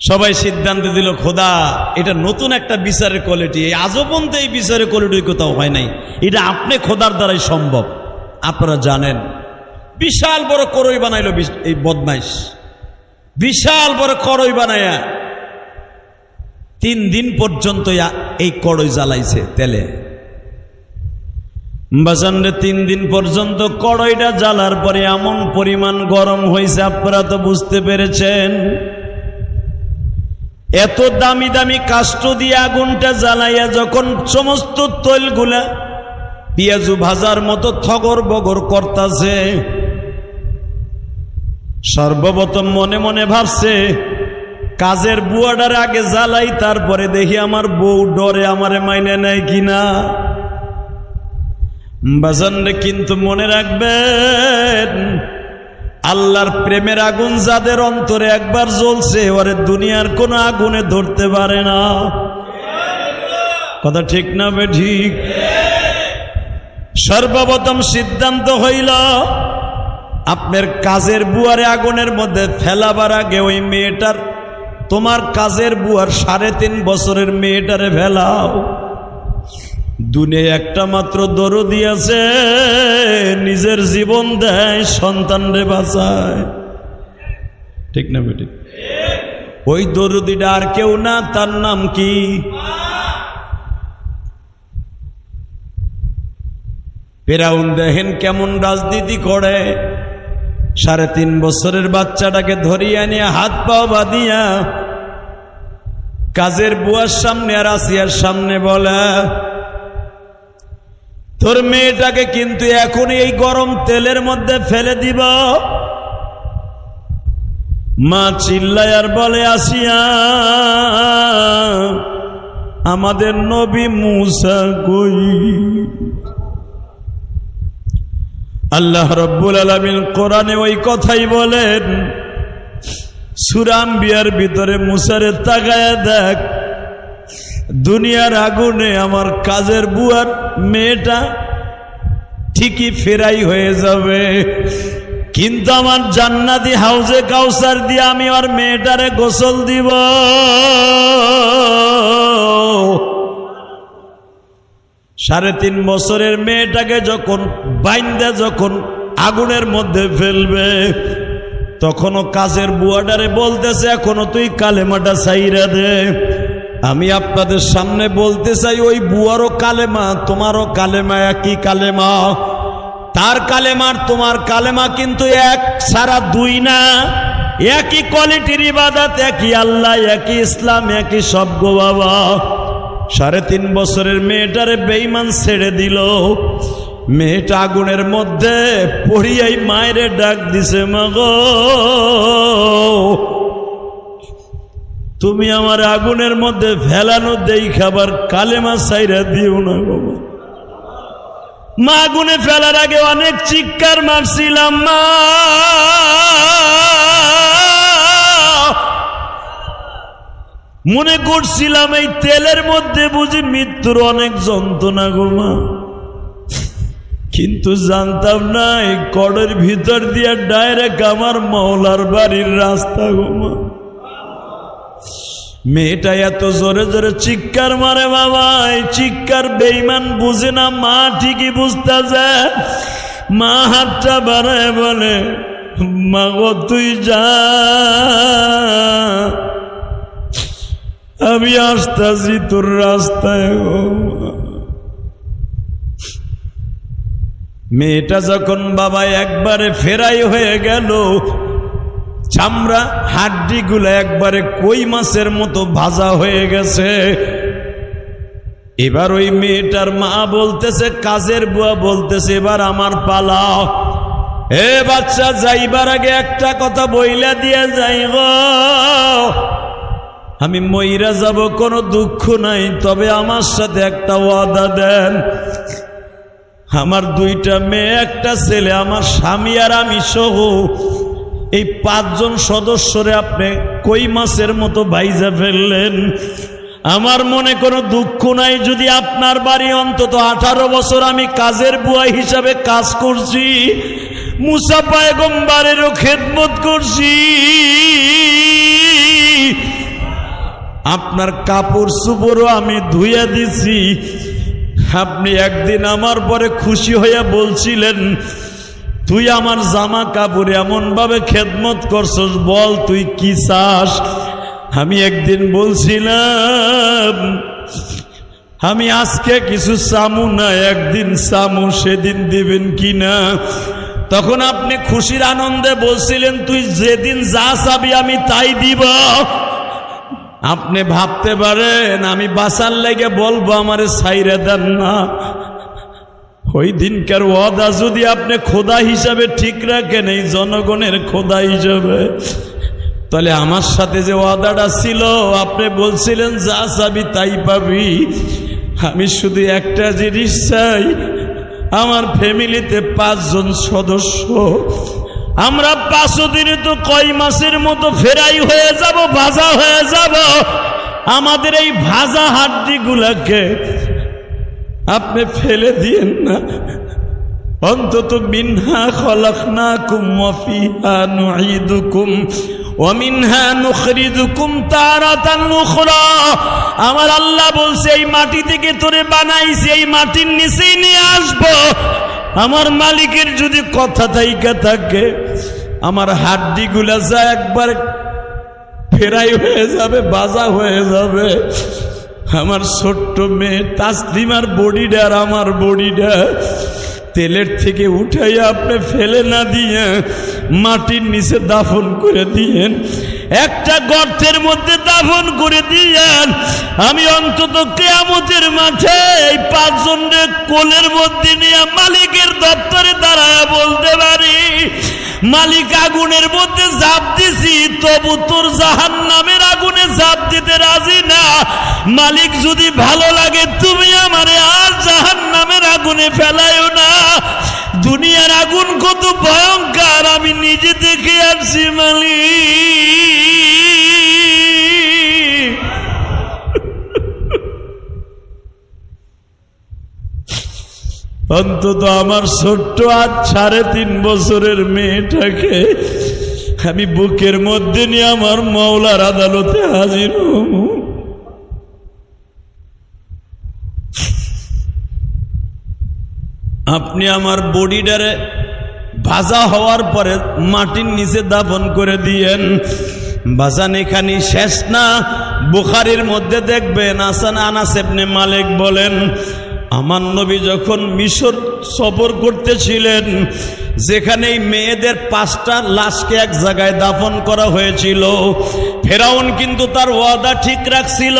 সবাই সিদ্ধান্ত দিল, খোদা এটা নতুন একটা বিচারের কোয়ালিটি, এই আজও পর্যন্ত এই বিচারের কোয়ালিটি কোথাও হয় নাই, এটা আপনি খোদার দ্বারাই সম্ভব। আপনারা জানেন, বিশাল বড় কড়ই বানাইলো এই বদমাইশ, বিশাল বড় কড়ই বানাইয়া 3 দিন পর্যন্ত এই কড়ই জ্বালাইছে তেলে। বাজানরে 3 দিন পর্যন্ত কড়ইটা জ্বালার পরে এমন পরিমাণ গরম হয়েছে, আপনারা তো বুঝতে পেরেছেন। এত দামি দামি কাষ্ঠ দিয়ে আগুনটা জ্বালাইয়া যখন সমস্ত তৈলগুলা পেঁয়াজু ভাজার মতো থগর বগর করতাছে, সর্বপ্রথম মনে মনে ভাবছে, কাজের বুয়াটার আগে জ্বালাই, তারপরে দেখি আমার বউ ডরে আমারে মাইনে নেয় কিনা। বাজানরে কিন্তু মনে রাখবেন, আল্লাহর প্রেমের আগুন যাদের অন্তরে একবার জ্বলছে, ওরে দুনিয়ার কোন আগুনে ধরতে পারে না। কথা ঠিক না বে ঠিক? সর্বপ্রথম সিদ্ধান্ত হইল, আপনার কাজের বুয়ারে আগুনের মধ্যে ফেলাবার আগে ওই মেয়েটার, তোমার কাজের বুয়ার 3.5 বছরের মেয়েটারে ফেলাও। দুনিয়ায় একটা মাত্র দরদি আছে, নিজের জীবন দেয় সন্তানরে বাঁচায়। ঠিক না বেটি? ওই দরদিটা আর কেউ না, তার নাম কি? ফেরাউন দেখেন কেমন রাজনীতি করে। 3.5 বছরের বাচ্চাটাকে ধরিয়া নিয়ে হাত পা বাঁধিয়া কাজের বুয়ার সামনে আর আসিয়ার সামনে বলে, তোর মেয়েটাকে কিন্তু এখন এই গরম তেলের মধ্যে ফেলে দিব। মা চিল্লায় আর বলে, আসিয়া আমাদের নবী মুসা কই? আল্লাহ রাব্বুল আলামিন কোরআনে ওই কথাই বলেন। সূরা আম্বিয়ার ভিতরে মুসারে তাকায়া দেখ, দুনিয়ার আগুনে আমার কাজের বুয়ার মেয়েটা ঠিকই ফেরাই হয়ে যাবে, কিন্তু আমার জান্নাতি হাউজে কাউসার দিয়ে আমি আর মেয়েটারে গোসল দিব। 3.5 বছরের মেয়েটাকে যখন বাইন্দা যখন আগুনের মধ্যে ফেলবে, তখনও কাজের বুয়াডারে বলতেছে এখনো তুই কালেমাটা ছাইরা দে। আমি আপনাদের সামনে বলতে চাই, ওই বুয়ারও কালেমা তোমারও কালেমা একই কালেমা। তার কালেমার তোমার কালেমা কিন্তু এক ছাড়া দুই না, একই কোয়ালিটির ইবাদত, একই আল্লাহ, একই ইসলাম, একই সব গো বাবা। 3.5 বছরের মেয়েটারে বেঈমান ছেড়ে দিল। মেয়েটা আগুনের মধ্যে পড়িয়াই মায়েরে ডাক দিছে, মা গো তুমি আমার আগুনের মধ্যে ফেলানো দেই খাবার কালেমা ছাইরা দিও না গো। মা আগুনে ফেলার আগে অনেক চিৎকার মারছিলাম, মা মনে করছিলাম এই তেলের মধ্যে বুঝি মৃত্যুর অনেক যন্ত্রণা গো মা, কিন্তু জানতাম না এই কড়ের ভিতর দিয়ে ডাইরেক্ট আমার মওলার বাড়ির রাস্তা গো মা। মেয়েটা এত জোরে জোরে চিৎকার মারে বাবা, এই চিৎকার বেঈমান বুঝে না, মা ঠিকই বুঝতে যায়। মা হাতটা বাড়ায় বলে, মা গো তুই যা, আমি আসতাছি তোর রাস্তায় গো। মেয়েটা যখন বাবা একবারে ফেরাই হয়ে গেল, চামড়া হাড্ডিগুলো একবারে কই মাছের মতো ভাজা হয়ে গেছে। এবার ওই মেয়েটার মা বলতেছে, কাজের বুয়া বলতেছে, এবার আমার পালা। এ বাচ্চা, যাইবার আগে একটা কথা বইলা দিয়ে যাই গো, আমি মইরা যাব কোনো দুঃখ নাই, তবে আমার সাথে একটা ওয়াদা দেন। আমার 2টা মেয়ে, একটা ছেলে, আমার স্বামী আর আমি সহ এই 5 জন সদস্যরে আপনি কই মাছের মতো ভাইজা ফেললেন। আমার মনে কোনো দুঃখ নাই যদি আপনার বাড়ি অন্তত 18 বছর আমি কাজের বুয়া হিসাবে কাজ করছি, মুসা পয়গম্বরেরও খেদমত করছি, আপনার কাপড় চোপড়ও আমি ধুইয়া দিছি। আপনি একদিন আমার পরে খুশি হইয়া বলছিলেন, তুই আমার জামা কাপড় এমন ভাবে খেদমত করছস, বল তুই কি চাস। আমি একদিন বলছিলাম আমি আজকে কিছু চামু না, একদিন চামু, সেদিন দিবেন কিনা। তখন আপনি খুশির আনন্দে বলছিলেন, তুই যেদিন যা চাবি আমি তাই দিব। আপনি ভাবতে পারেন আমি বাঁচার লেগে বলবো আমারে ছাইরে দেন না। ওই দিনকার ওয়াদা যদি আপনি খোদা হিসাবে ঠিক রাখেন, এই জনগণের খোদা হিসাবে, তাহলে আমার সাথে যে ওয়াদাটা ছিল, আপনি বলছিলেন যা চাবি তাই পাবি। আমি শুধু একটা জিনিস চাই, আমার ফ্যামিলিতে 5 জন সদস্য, আমরা 5 দিনে তো কই মাছের মতো ফেরাই হয়ে যাব, ভাজা হয়ে যাব। আমাদের এই ভাজা হাড্ডিগুলাকে আপনি ফেলে দিয়েন না, অন্তত মিনহা খলাকনাকুম ওয়া ফিহা নুঈদুকুম ওয়া মিনহা নুখরিজুকুম তারাতান উখরা। আমার আল্লাহ বলছে, এই মাটি থেকে তোরে বানাইছি, এই মাটির নিচেই নিয়ে আসবো। আমার মালিকের যদি কথা থাইকা থাকে, আমার হাড্ডিগুলা যা একবার ফেরাই হয়ে যাবে, বাজা হয়ে যাবে। আমার ছোট্ট মেয়ে তাসলিমার বডিটা আর আমার বডিটা তেলের থেকে উঠাইয়া আপনি ফেলে না দিয়ে মাটির নিচে দাফন করে দিয়েন, একটা গর্তের মধ্যে দাফন করে দিয়েন। আমি অন্তত কিয়ামতের মাঠে এই 5 জনের কোলের মধ্যে নিয়ে মালিকের দপ্তরে দাঁড়ায় বলতে পারি, মালিক আগুনের মধ্যে ঝাঁপ দিছি, তবু তোর জাহান্নামের আগুনে ঝাঁপ দিতে রাজি না। মালিক যদি ভালো লাগে তুমি আমারে আর জাহান্নামের আগুনে ফেলায়ও না। দুনিয়ার আগুন কত ভয়ঙ্কর আমি নিজে দেখে আসছি মালিক। অন্তত আমার ছোট্ট আজ 3.5 বছরের মেয়েটাকে আমি বুকের মধ্যে নিয়ে আমার মাওলার আদালতে হাজির হব। আপনি আমার বডিটারে ভাজা হওয়ার পরে মাটির নিচে দাফন করে দিয়েন। বাজান এখানে শেষ না, বুখারীর মধ্যে দেখবেন আনাস ইবনে মালিক বলেন, আমার নবী যখন মিশর সফর করতেছিলেন, যেখানে মেয়েদের 5টা লাশকে এক জায়গায় দাফন করা হয়েছিল, ফেরাউন কিন্তু তার ওয়াদা ঠিক রাখছিল।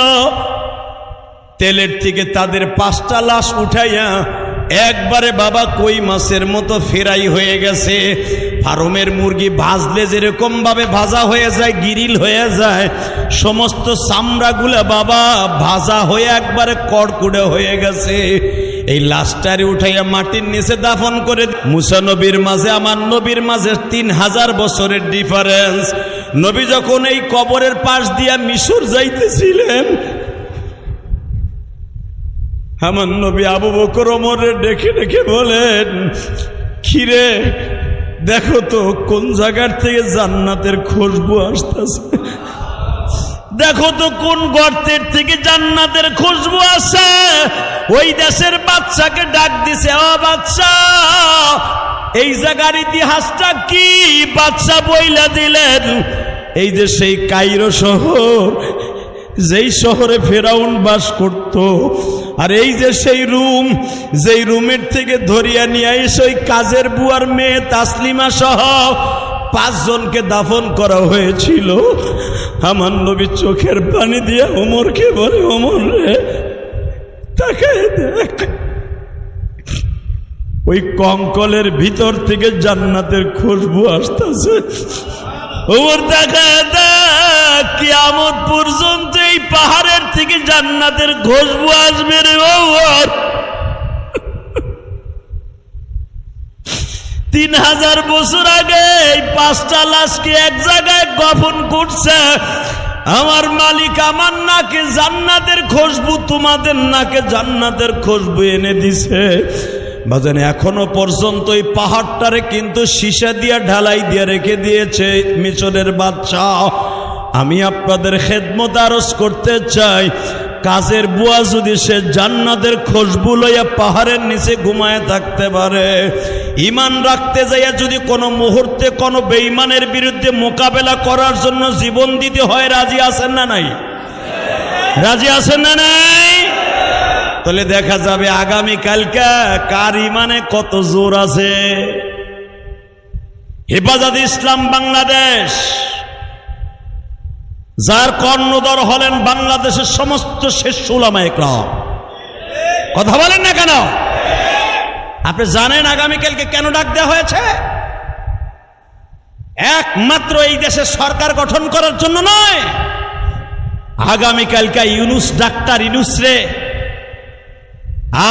তেলের থেকে তাদের 5টা লাশ উঠাইয়া একবারে বাবা কই মাছের মতো ফেরাই হয়ে গেছে। ফার্মের মুরগি ভাজলে যেরকম ভাবে ভাজা হয়ে যায়, গিরিল হয়ে যায়, সমস্ত চামড়াগুলা বাবা ভাজা হয়ে একবারে কড়কুড়ে হয়ে গেছে। এই লাশটারে উঠাইয়া মাটির নিচে দাফন করে। মুসা নবীর মাঝে আমার নবীর মাঝে 3000 বছরের ডিফারেন্স। নবী যখন এই কবরের পাশ দিয়া মিশর যাইতেছিলেন, আমার নবী আবু বকর ওমরের ডেকে ডেকে বলেন, কিরে দেখো তো কোন জায়গার থেকে জান্নাতের খুশবু আসতেছে, দেখো তো কোন গর্তের থেকে জান্নাতের খুশবু আসে। ওই দেশের বাচ্চাকে ডাক দিছে, ও বাচ্চা এই জায়গার ইতিহাসটা কি? বাচ্চা বইলা দিলেন, এই যে সেই কায়রো শহর, যেই শহরে ফেরাউন বাস করত, আর এই যে সেই রুম, যেই রুমের থেকে ধরিয়া নিয়ে এসে ওই কাজের বুয়ার মেয়ে তাসলিমা সহ 5 জনকে দাফন করা হয়েছিল। আমার নবী চোখের পানি দিয়ে ওমরকে বলে, ওমর রে তাকায় দেখ, ওই কঙ্কলের ভিতর থেকে জান্নাতের খুশবু আসতেছে। ওমর তাকায় দেখ, কিয়ামত পর্যন্ত এই পাহাড়ের থেকে জান্নাতের খুশবু আসবে রে ওমর। 3000 বছর আগে এই 5টা লাশকে এক জায়গায় গোপন করছে আমার মালিক। আমার নাকে জান্নাতের খুশবু, তোমাদের নাকে জান্নাতের খুশবু এনে দিছে। বাজানে এখনো পর্যন্ত এই পাহাড়টারে কিন্তু সীসা দিয়া ঢালাই দিয়ে রেখে দিয়েছে মিশরের বাদশা। আমি আপনাদের খেদমত আরজ করতে চাই, কাজের বুয়া যদি সে জান্নাতের খুশবু লইয়া পাহাড়ের নিচে ঘুমায় থাকতে পারে, ইমান রাখতে যাইয়া যদি কোনো মুহূর্তে কোনো বেঈমানের বিরুদ্ধে মোকাবেলা করার জন্য জীবন দিতে হয়, রাজি আছেন না নাই? রাজি আছেন না নাই? তাহলে দেখা যাবে আগামী কালকে কার ইমানে কত জোর আছে। হেফাজত ইসলাম বাংলাদেশ, যার কর্ণধর হলেন বাংলাদেশের সমস্ত শেষ উলামায়ে কেরাম। কথা বলেন না কেন? আপনি জানেন আগামীকালকে কেন ডাক দেওয়া হয়েছে? একমাত্র এই দেশের সরকার গঠন করার জন্য নয়, আগামীকালকে ইউনুস, ডাক্তার ইউনুস রে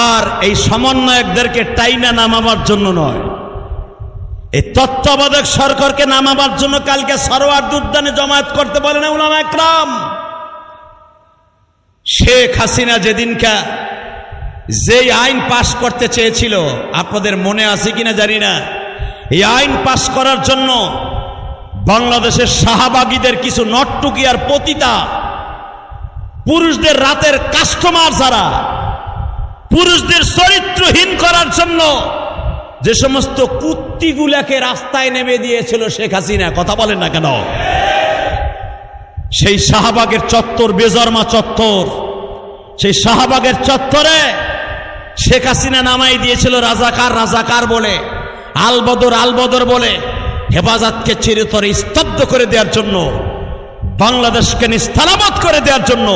আর এই সমন্বয়কদেরকে টাইনা নামাবার জন্য নয়, এই তত্ত্বাবধায়ক সরকারকে নামাবার জন্য কালকে সরওয়ার্দী উদ্যানে জমায়েত করতে বলেন উলামায়ে কেরাম। শেখ হাসিনা যেদিনকা যেই আইন পাশ করতে চেয়েছিল, আপনাদের মনে আছে কিনা জানি না, এই আইন পাশ করার জন্য বাংলাদেশের শাহবাগীদের কিছু নটটুকি আর পতিতা পুরুষদের রাতের কাস্টমার, যারা পুরুষদের চরিত্রহীন করার জন্য যে সমস্ত কুত্তিগুলাকে রাস্তায় নেমে দিয়েছিল শেখ হাসিনা। কথা বলেন না কেন? সেই শাহবাগের চত্বর, বেজরমা চত্বর, সেই শাহবাগের চত্বরে শেখ হাসিনা নামাই দিয়েছিল রাজাকার রাজাকার বলে, আলবদর আলবদর বলে, হেফাজতকে চিরতরে স্তব্ধ করে দেওয়ার জন্য, বাংলাদেশকে নিস্তালাবত করে দেওয়ার জন্য,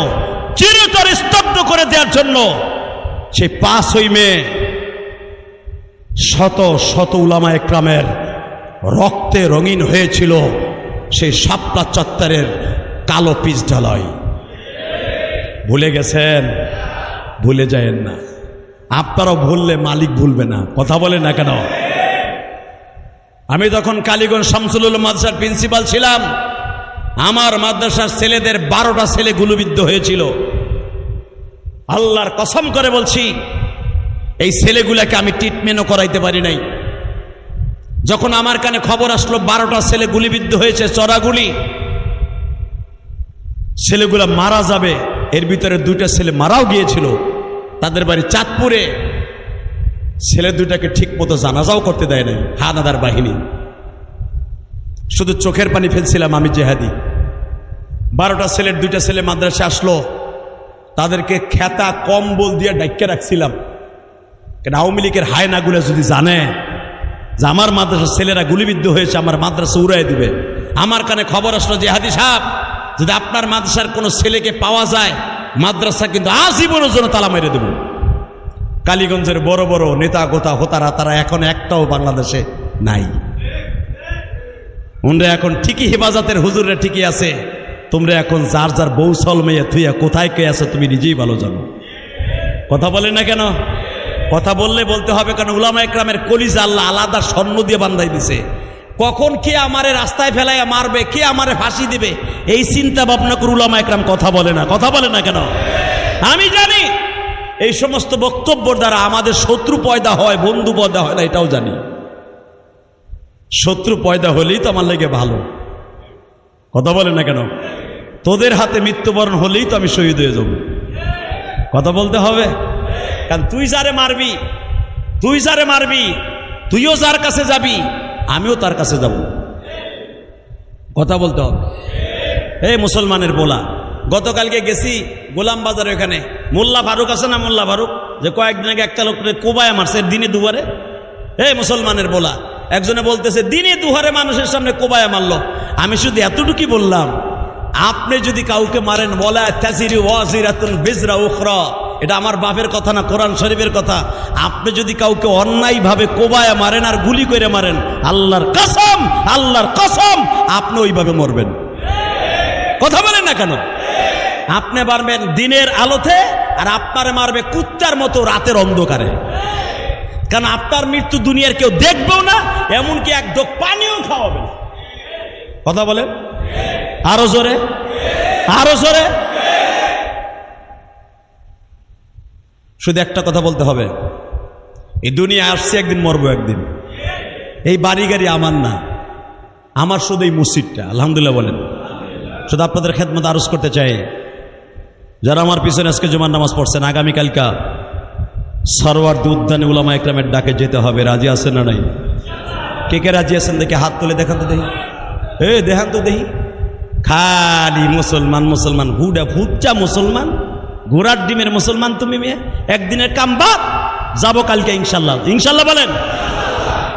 চিরতরে স্তব্ধ করে দেওয়ার জন্য সেই 5ই মে শত শত উলামায়ে কেরামের রক্তে রঙিন হয়েছিল সেই শাপলা চত্বরের কালো পিচ ঢালাই। ভুলে গেছেন? ভুলে যায়েন না। আপনারাও ভুললে মালিক ভুলবে না। কথা বলেন না কেন? আমি তখন কালীগঞ্জ শামসুল উলুম মাদ্রাসার প্রিন্সিপাল ছিলাম। আমার মাদ্রাসার ছেলেদের 12টা ছেলে গুলিবিদ্ধ হয়েছিল। আল্লাহর কসম করে বলছি, এই ছেলেগুলাকে আমি ট্রিটমেন্টও করাইতে পারি নাই। যখন আমার কানে খবর আসলো 12টা ছেলে গুলিবিদ্ধ হয়েছে, চড়াগুলি, ছেলেগুলা মারা যাবে, এর ভিতরে 2টা ছেলে মারাও গিয়েছিল। তাদের বাড়ি চাঁদপুরে। ছেলে 2টাকে ঠিক মতো জানাজাও করতে দেয় নাই হানাদার বাহিনী। শুধু চোখের পানি ফেলছিলাম আমি জেহাদি। 12টা ছেলের 2টা ছেলে মাদ্রাসা আসলো, তাদেরকে খেতা কম্বল দিয়ে ডাইক্যা রাখছিলাম। কেন আওয়ামী লীগের হায়নাগুলো যদি জানে যে আমার মাদ্রাসার ছেলেরা গুলিবিদ্ধ হয়েছে, আমার মাদ্রাসা উড়াই দিবে। আমার কানে খবর আসলো, জেহাদি সাহেব, যদি আপনার মাদ্রাসার কোনো ছেলেকে পাওয়া যায়, মাদ্রাসা কিন্তু আজীবনের জন্য তালা মেরে দেব। কালীগঞ্জের বড় বড় নেতা গোতা হোতারা তারা এখন একটাও বাংলাদেশে নাই। উনরা এখন ঠিকই হেফাজতের হুজুররা ঠিকই আছে। তোমরা এখন যার যার বৌসল মেয়ে থুইয়া কোথায় কে আছে তুমি নিজেই ভালো জানো। কথা বলেন না কেন? কথা বললে বলতে হবে, কারণ উলামা একরামের কলিজা আল্লাহ আলাদা স্বর্ণ দিয়ে বান্ধাই দিছে। কখন কে আমারে রাস্তায় ফেলাইয়া মারবে, কে আমারে ফাঁসি দিবে, এই চিন্তা ভাবনা করে উলামা একরাম কথা বলে না। কথা বলে না কেন? আমি জানি এই সমস্ত বক্তব্যের দ্বারা আমাদের শত্রু পয়দা হয়, বন্ধু পয়দা হয় না, এটাও জানি। শত্রু পয়দা হলেই তো আমার লেগে ভালো। কথা বলে না কেন? তোদের হাতে মৃত্যুবরণ হলেই তো আমি শহীদ হয়ে যাব। কথা বলতে হবে, কারণ তুই যারে মারবি, তুইও যার কাছে যাবি, আমিও তার কাছে যাব। কথা বলতে হবে। এই মুসলমানের বলা, গতকালকে গেছি গোলাম বাজার, ওখানে মোল্লা ফারুক আছে না, মোল্লা ফারুক, যে কয়েকদিন আগে একটা লোককে কোবায় মারছে দিনে দুবারে। এই মুসলমানের বলা, একজনে বলতেছে দিনে দুহারে মানুষের সামনে কোবায় মারলো। আমি শুধু এতটুকুই বললাম, আপনি যদি কাউকে মারেন, বলা তাজিরি ওয়াজিরাতুন বিজরা উখরা, এটা আমার বাপের কথা না, কোরআন শরীফের কথা। আপনি যদি কাউকে অন্যায়ভাবে কোবায় মারেন আর গুলি করে মারেন, আল্লাহর কসম আপনি ওইভাবে মরবেন। কথা বলেন না কেন? আপনি মারবেন দিনের আলোতে, আর আপনারে মারবে কুত্তার মতো রাতের অন্ধকারে। কারণ আপনার মৃত্যু দুনিয়ার কেউ দেখবেও না, এমনকি এক ঢোক পানিও খাওয়াবে না। কথা বলেন আরো জোরে, আরো জোরে। শুধু একটা কথা বলতে হবে, এই দুনিয়া আসছে একদিন, মরবো একদিন। এই বাড়ি গাড়ি আমার না, আমার শুধু এই মসজিদটা। আলহামদুলিল্লাহ বলেন। শুধু আপনাদের খেদমত আরজ করতে চাই, যারা আমার পিছনে আজকে জুমার নামাজ পড়ছেন, আগামীকালকা সরওয়ার্দী উদ্যানে উলামা একরামের ডাকে যেতে হবে। রাজি আছেন না নাই? কে কে রাজি আছেন দেখে হাত তুলে দেখান তো দেখি। দেখান তো দেখি। খালি মুসলমান মুসলমান, হুডা ফুচ্চা মুসলমান, ঘোড়ার ডিমের মুসলমান। তুমি মেয়ে একদিনের কাম বাদ, যাবো কালকে ইনশাল্লাহ। ইনশাল্লাহ বলেন।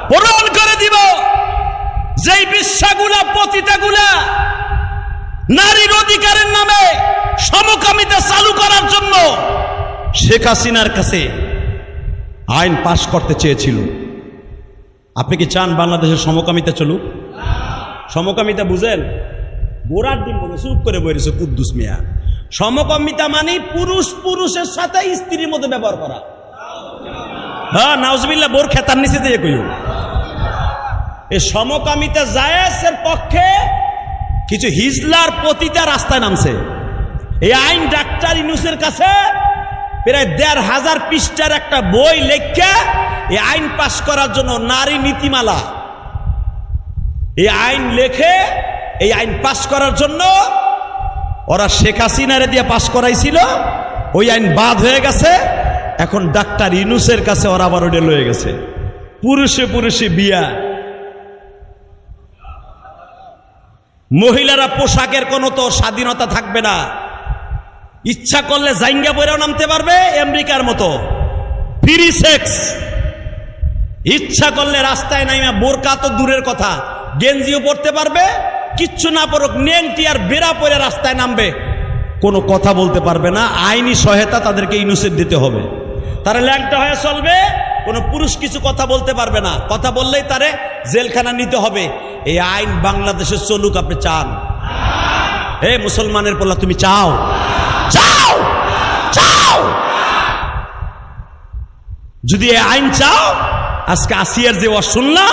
প্রমাণ করে দিব যেই বিশ্বাগুলা পতিতাগুলা নারীর অধিকারের নামে সমকামিতা চালু করার জন্য শেখ হাসিনার কাছে আইন পাশ করতে চেয়েছিল। আপনি কি চান বাংলাদেশের সমকামিতা চলুক? সমকামিতা বুঝেন? গোড়ার দিন বলে চুপ করে বলেছে কুদ্দুস মিয়া। সমকামিতা মানে পুরুষ পুরুষের সাথে স্ত্রীর মধ্যে ব্যবহার করা। হ্যাঁ, নাউজুবিল্লাহ, বোর খেতার নিচে দিয়ে কইও। এই সমকামিতা জায়েজের পক্ষে কিছু হিজলার পতিতা রাস্তায় নামছে। এই আইন ডাক্তার ইউনূসের কাছে প্রায় ১৫০০ পৃষ্ঠার একটা বই লেখা এই আইন পাশ করার জন্য, নারী নীতিমালা, এই আইন লেখে এই আইন পাশ করার জন্য ওরা শেখ হাসিনারে দিয়ে পাশ করাইছিল। ওই আইন বাদ হয়ে গেছে, এখন ডাক্তার ইউনূসের কাছে ওরা আবার ওটা লয়ে গেছে। পুরুষে পুরুষে বিয়া, মহিলারা পোশাকের কোনো তো স্বাধীনতা থাকবে না। ইচ্ছা করলে জাইঙ্গা পরেও নামতে পারবে আমেরিকার মতো, ফ্রি সেক্স। ইচ্ছা করলে রাস্তায় নাইমা, বোরকা তো দূরের কথা, গেঞ্জিও পরতে পারবে, কিচ্ছু না পরুক, নেংটি আর বেড়া পরে রাস্তায় নামবে, কোনো কথা বলতে পারবে না। আইনি সহায়তা তাদেরকে ইউনূসের দিতে হবে। তারা ল্যাংটা হয়ে চলবে, কোনো পুরুষ কিছু কথা বলতে পারবে না, কথা বললেই তারে জেলখানা নিতে হবে। এই আইন বাংলাদেশে চলুক আপনি চান? হে মুসলমানের পোলা, তুমি চাও? চাও? চাও? যদি এই আইন চাও, আজকে আসিয়ার যে শুনলা,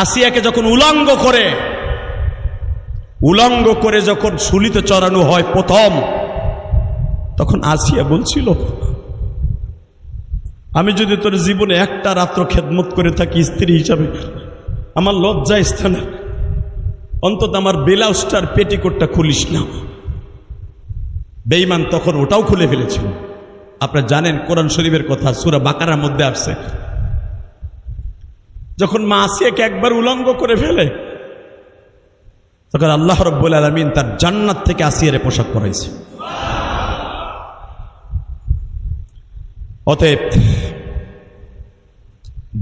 আসিয়াকে যখন উলঙ্গ করে যখন শুলিতে চড়ানো হয় প্রথম, তখন আসিয়া বলছিল, আমি যদি তোর জীবনে একটা রাত্র খেদমত করে থাকি স্ত্রী হিসাবে, আমার লজ্জা স্থানে অন্তত আমার ব্লাউজটার পেটিকোটটা খুলিস না। বেঈমান তখন ওটাও খুলে ফেলেছিল। আপনারা জানেন কোরআন শরীফের কথা, সূরা বাকারার মধ্যে আসছে, যখন মা আসিয়াকে একবার উলঙ্গ করে ফেলে, তখন আল্লাহ রাব্বুল আলামিন তার জান্নাত থেকে আসিয়ারে পোশাক পরাইছে। অতএব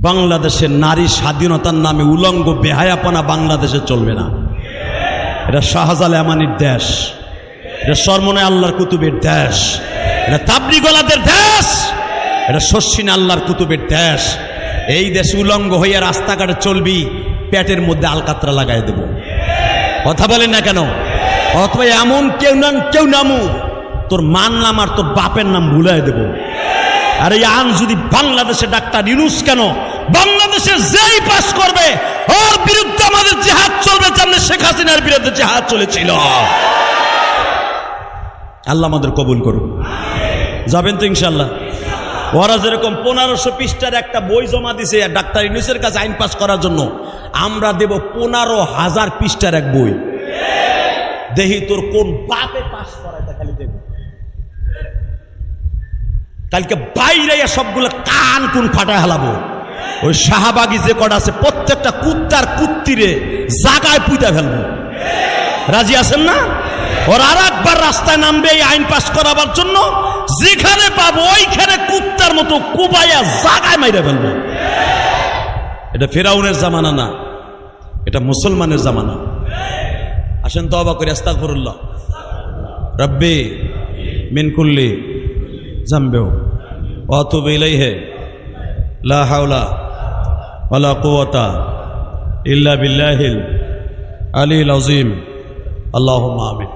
বাংলাদেশের নারী স্বাধীনতার নামে উলঙ্গ বেহায়াপনা বাংলাদেশে চলবে না। এটা শাহজালাল আমানির দেশ, এটা সরমনে আল্লাহর কুতুবের দেশ, এটা তাবলিগওয়ালাদের দেশ, এটা শর্ষিনে আল্লাহর কুতুবের দেশ। এই দেশে উলঙ্গ হইয়া রাস্তাঘাটে চলবি, পেটের মধ্যে আলকাতরা লাগাই দেব। কথা বলেন না কেন? অথবা এমন কেউ নামু, তোর মান নাম আর তোর বাপের নাম ভুলাই দেব। আর এই আইন যদি বাংলাদেশে ডাক্তার ইউনূস কেন, বাংলাদেশের যেই পাস করবে ওর বিরুদ্ধে আমাদের জিহাদ চলবে, যেমন শেখ হাসিনার বিরুদ্ধে জিহাদ চলেছিল। আল্লাহ আমাদের কবুল করুন। যাবেন তো ইনশাল্লাহ? ওরা যেরকম 1500 পৃষ্ঠার একটা বই জমা দিছে ডাক্তার ইউনূসের কাছে আইন পাস করার জন্য, আমরা দেব 15,000 পৃষ্ঠার এক বই। দেখি তোর কোন বাপে পাস করায়, তা খালি দেখব। কালকে বাইরে সবগুলো কান কোন ফাটায় হালাবো। ওই শাহবাগী যে কটা আছে প্রত্যেকটা কুত্তার কুত্তিরে জাগায় পুঁতা ফেলবো। রাজি আছেন না? ওর আর একবার রাস্তায় নামবে এই আইন পাস করাবার জন্য, যেখানে পাবো ওইখানে কুত্তার মতো কুবাইয়া জাগায় মাইরা ফেলবো। এটা ফিরাউনের জামানা না, এটা মুসলমানের জামানা। আসেন তওবা করি, আস্তাগফিরুল্লাহ রাব্বি মিন কুল্লি জামবিহি ওয়া আতুবু ইলাইহি লা হাওলা ওয়ালা কুওয়াতা ইল্লা বিল্লাহিল আলিয়্যিল আযীম। আল্লাহুম্মা আমিন।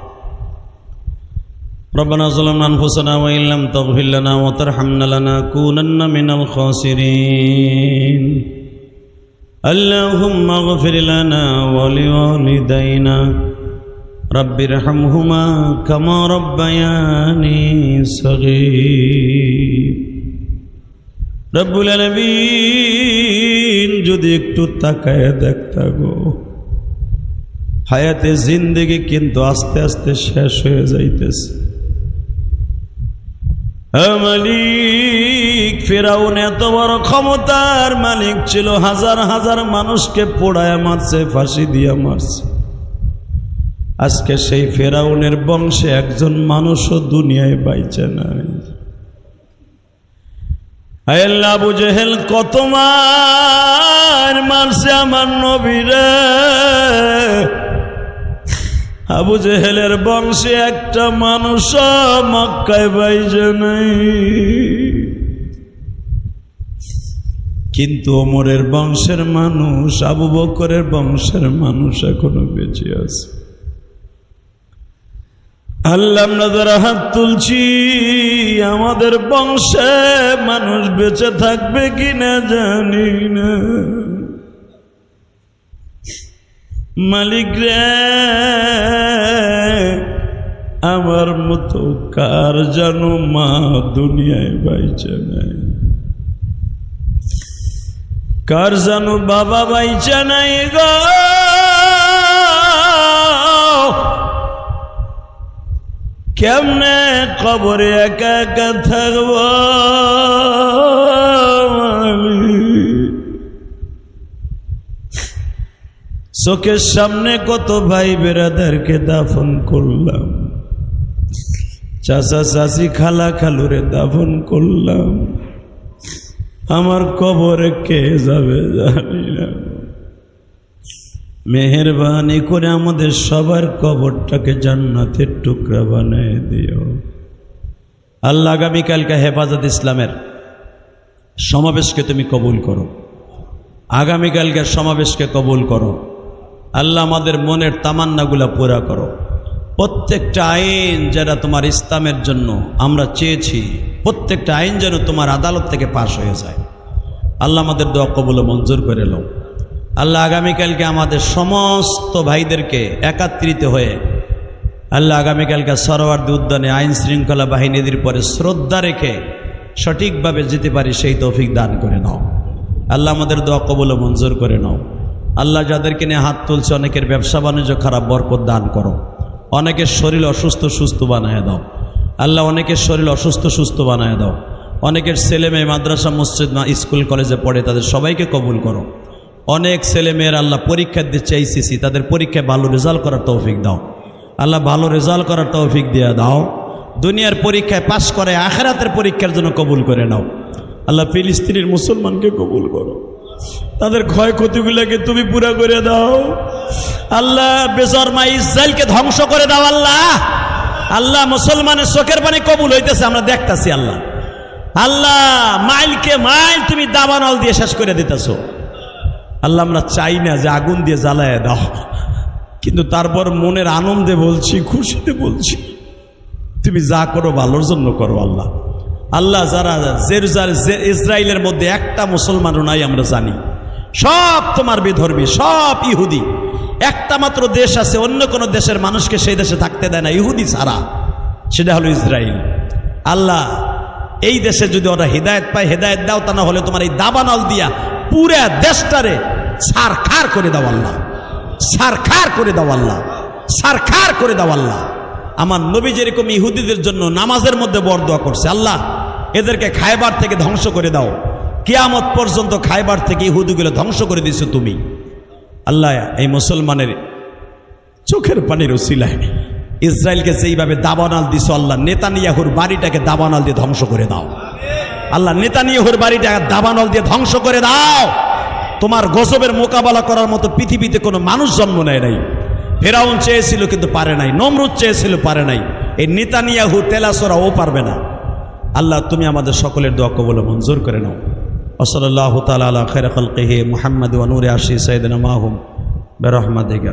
ربنا ظلمنا أنفسنا وإن لم تغفر لنا وترحمنا لنكونن من الخاسرين. اللهم اغفر لنا ولوالدينا رب ارحمهما كما ربياني صغير. রব্বুল আলামিন যদি একটু তাকায় দেখতা গো, হায়াতে জিন্দেগি কিন্তু আস্তে আস্তে শেষ হয়ে যাইতেছে। মালিক, ফিরাউন এত বড় ক্ষমতার মালিক ছিল, হাজার হাজার মানুষকে পোড়ায় মারছে, ফাঁসি দিয়া মারছে। আজকে সেই ফিরাউনের বংশে একজন মানুষও দুনিয়ায় বাইচে নাই। আল্লাহ, আবু জেহেল কত মারছে আমার নবীরে। আবু জেহেলের বংশে একটা মানুষ মক্কায় বাইজে নাই, কিন্তু ওমরের বংশের মানুষ, আবু বকরের বংশের মানুষ এখনো বেঁচে আছে। আল্লাহ, আমরা যারা হাত তুলছি, আমাদের বংশে মানুষ বেঁচে থাকবে কিনা জানি না। মালিক রে, আমার মতো কার জানো মা দুনিয়ায় বাইচে নাই, কার জানো বাবা বাইচে নাই গো। কেমনে কবরে একা একা থাকব? চোখের সামনে কত ভাই বেরাদারকে দাফন করলাম, চাচা চাচি খালা খালুরে দাফন করলাম, আমার কবরে কে যাবে জানি না। মেহেরবানি করে আমাদের সবার কবরটাকে জান্নাতের টুকরা বানিয়ে দিও আল্লাহ। আগামীকালকে হেফাজত ইসলামের সমাবেশকে তুমি কবুল করো, আগামীকালকের সমাবেশকে কবুল করো। আল্লাহ আমাদের মনের তামান্নাগুলা পুরা করো। প্রত্যেকটা আইন যারা তোমার ইসলামের জন্য আমরা চেয়েছি, প্রত্যেকটা আইন যেন তোমার আদালত থেকে পাশ হয়ে যায়। আল্লাহ আমাদের দোয়া কবুল মঞ্জুর করে নাও। আল্লাহ আগামীকালকে আমাদের সমস্ত ভাইদেরকে একত্রিত হয়ে আল্লাহ আগামীকালকে সরোয়ার্দী উদ্যানে আইন শৃঙ্খলা বাহিনীদের পরে শ্রদ্ধা রেখে সঠিকভাবে যেতে পারি সেই তৌফিক দান করে নাও। আল্লাহ আমাদের দোয়া কবুল মঞ্জুর করে নাও। আল্লাহ যাদেরকে নিয়ে হাত তুলছে অনেকের ব্যবসা বাণিজ্য খারাপ, বরকত দান করো। অনেকের শরীর অসুস্থ সুস্থ বানায় দাও আল্লাহ, অনেকের শরীর অসুস্থ সুস্থ বানায় দাও। অনেকের ছেলে মেয়ে মাদ্রাসা মসজিদ স্কুল কলেজে পড়ে, তাদের সবাইকে কবুল করো। অনেক ছেলে মেয়ের আল্লাহ পরীক্ষা দিচ্ছে এইচএসসি, তাদের পরীক্ষায় ভালো রেজাল্ট করার তৌফিক দাও আল্লাহ, ভালো রেজাল্ট করার তৌফিক দিয়ে দাও। দুনিয়ার পরীক্ষায় পাশ করে আখিরাতের পরীক্ষার জন্য কবুল করে নাও আল্লাহ। ফিলিস্তিনের মুসলমানকে কবুল করো, তাদের ক্ষয়ক্ষতিগুলোকে তুমি পুরা করে দাও আল্লাহ। বেজরমা ইসরায়েলকে ধ্বংস করে দাও আল্লাহ। আল্লাহ মুসলমানের চোখের পানি কবুল হইতেছে, আমরা দেখতাছি আল্লাহ। আল্লাহ মাইলকে মাইল তুমি দাবানল দিয়ে শেষ করে দিতেছো আল্লাহ। আমরা চাই না যে আগুন দিয়ে জ্বালায় দাও, কিন্তু তারপর মনের আনন্দে বলছি, খুশিতে বলছি, তুমি যা করো ভালোর জন্য করো আল্লাহ। আল্লাহ যারা ইসরায়েলের মধ্যে একটা মুসলমানও নাই আমরা জানি, সব তোমার বিধর্মী, সব ইহুদি। একটা মাত্র দেশ আছে, অন্য কোনো দেশের মানুষকে সেই দেশে থাকতে দেয় না ইহুদি ছাড়া, সেটা হলো ইসরায়েল। আল্লাহ এই দেশে যদি ওরা হেদায়েত পায়, হেদায়েত দাও, তা না হলে তোমার এই দাবানল দিয়া পুরা দেশটারে সারখার করে দাও আল্লাহ, সারখার করে দাও আল্লাহ, সারখার করে দাও আল্লাহ। আমার নবী যেরকম ইহুদিদের জন্য নামাজের মধ্যে বরদোয়া করছে, আল্লাহ এদেরকে খায়বার থেকে ধ্বংস করে দাও। কিয়ামত পর্যন্ত খায়বার থেকে ইহুদিগুলো ধ্বংস করে দিছো তুমি আল্লাহ। এই মুসলমানের চোখের পানির উসিলায় ইসরায়েলকে যেইভাবে দাবানল দিছো আল্লাহ, নেতানিয়াহুর বাড়িটাকে দাবানল দিয়ে ধ্বংস করে দাও আল্লাহ। নেতানিয়াহুর বাড়িটাকে দাবানল দিয়ে ধ্বংস করে দাও। তোমার গজবের মোকাবেলা করার মতো পৃথিবীতে কোনো মানুষ জন্ম নেয় নাই। ফেরাউন চেয়েছিল কিন্তু পারে নাই, নমরুদ চেয়েছিল পারে নাই, এই নেতানিয়াহু তেলাসরা ও পারবে না। আল্লাহ তুমি আমাদের সকলের দোয়া কবুল মঞ্জুর করে নাও। ওয়াসাল্লাল্লাহু তাআলা আলা খায়রি খালকিহি মুহাম্মদ ওয়া নূরি আরশি সাইয়্যিদিনা মাহুম বিরহমাতিকা।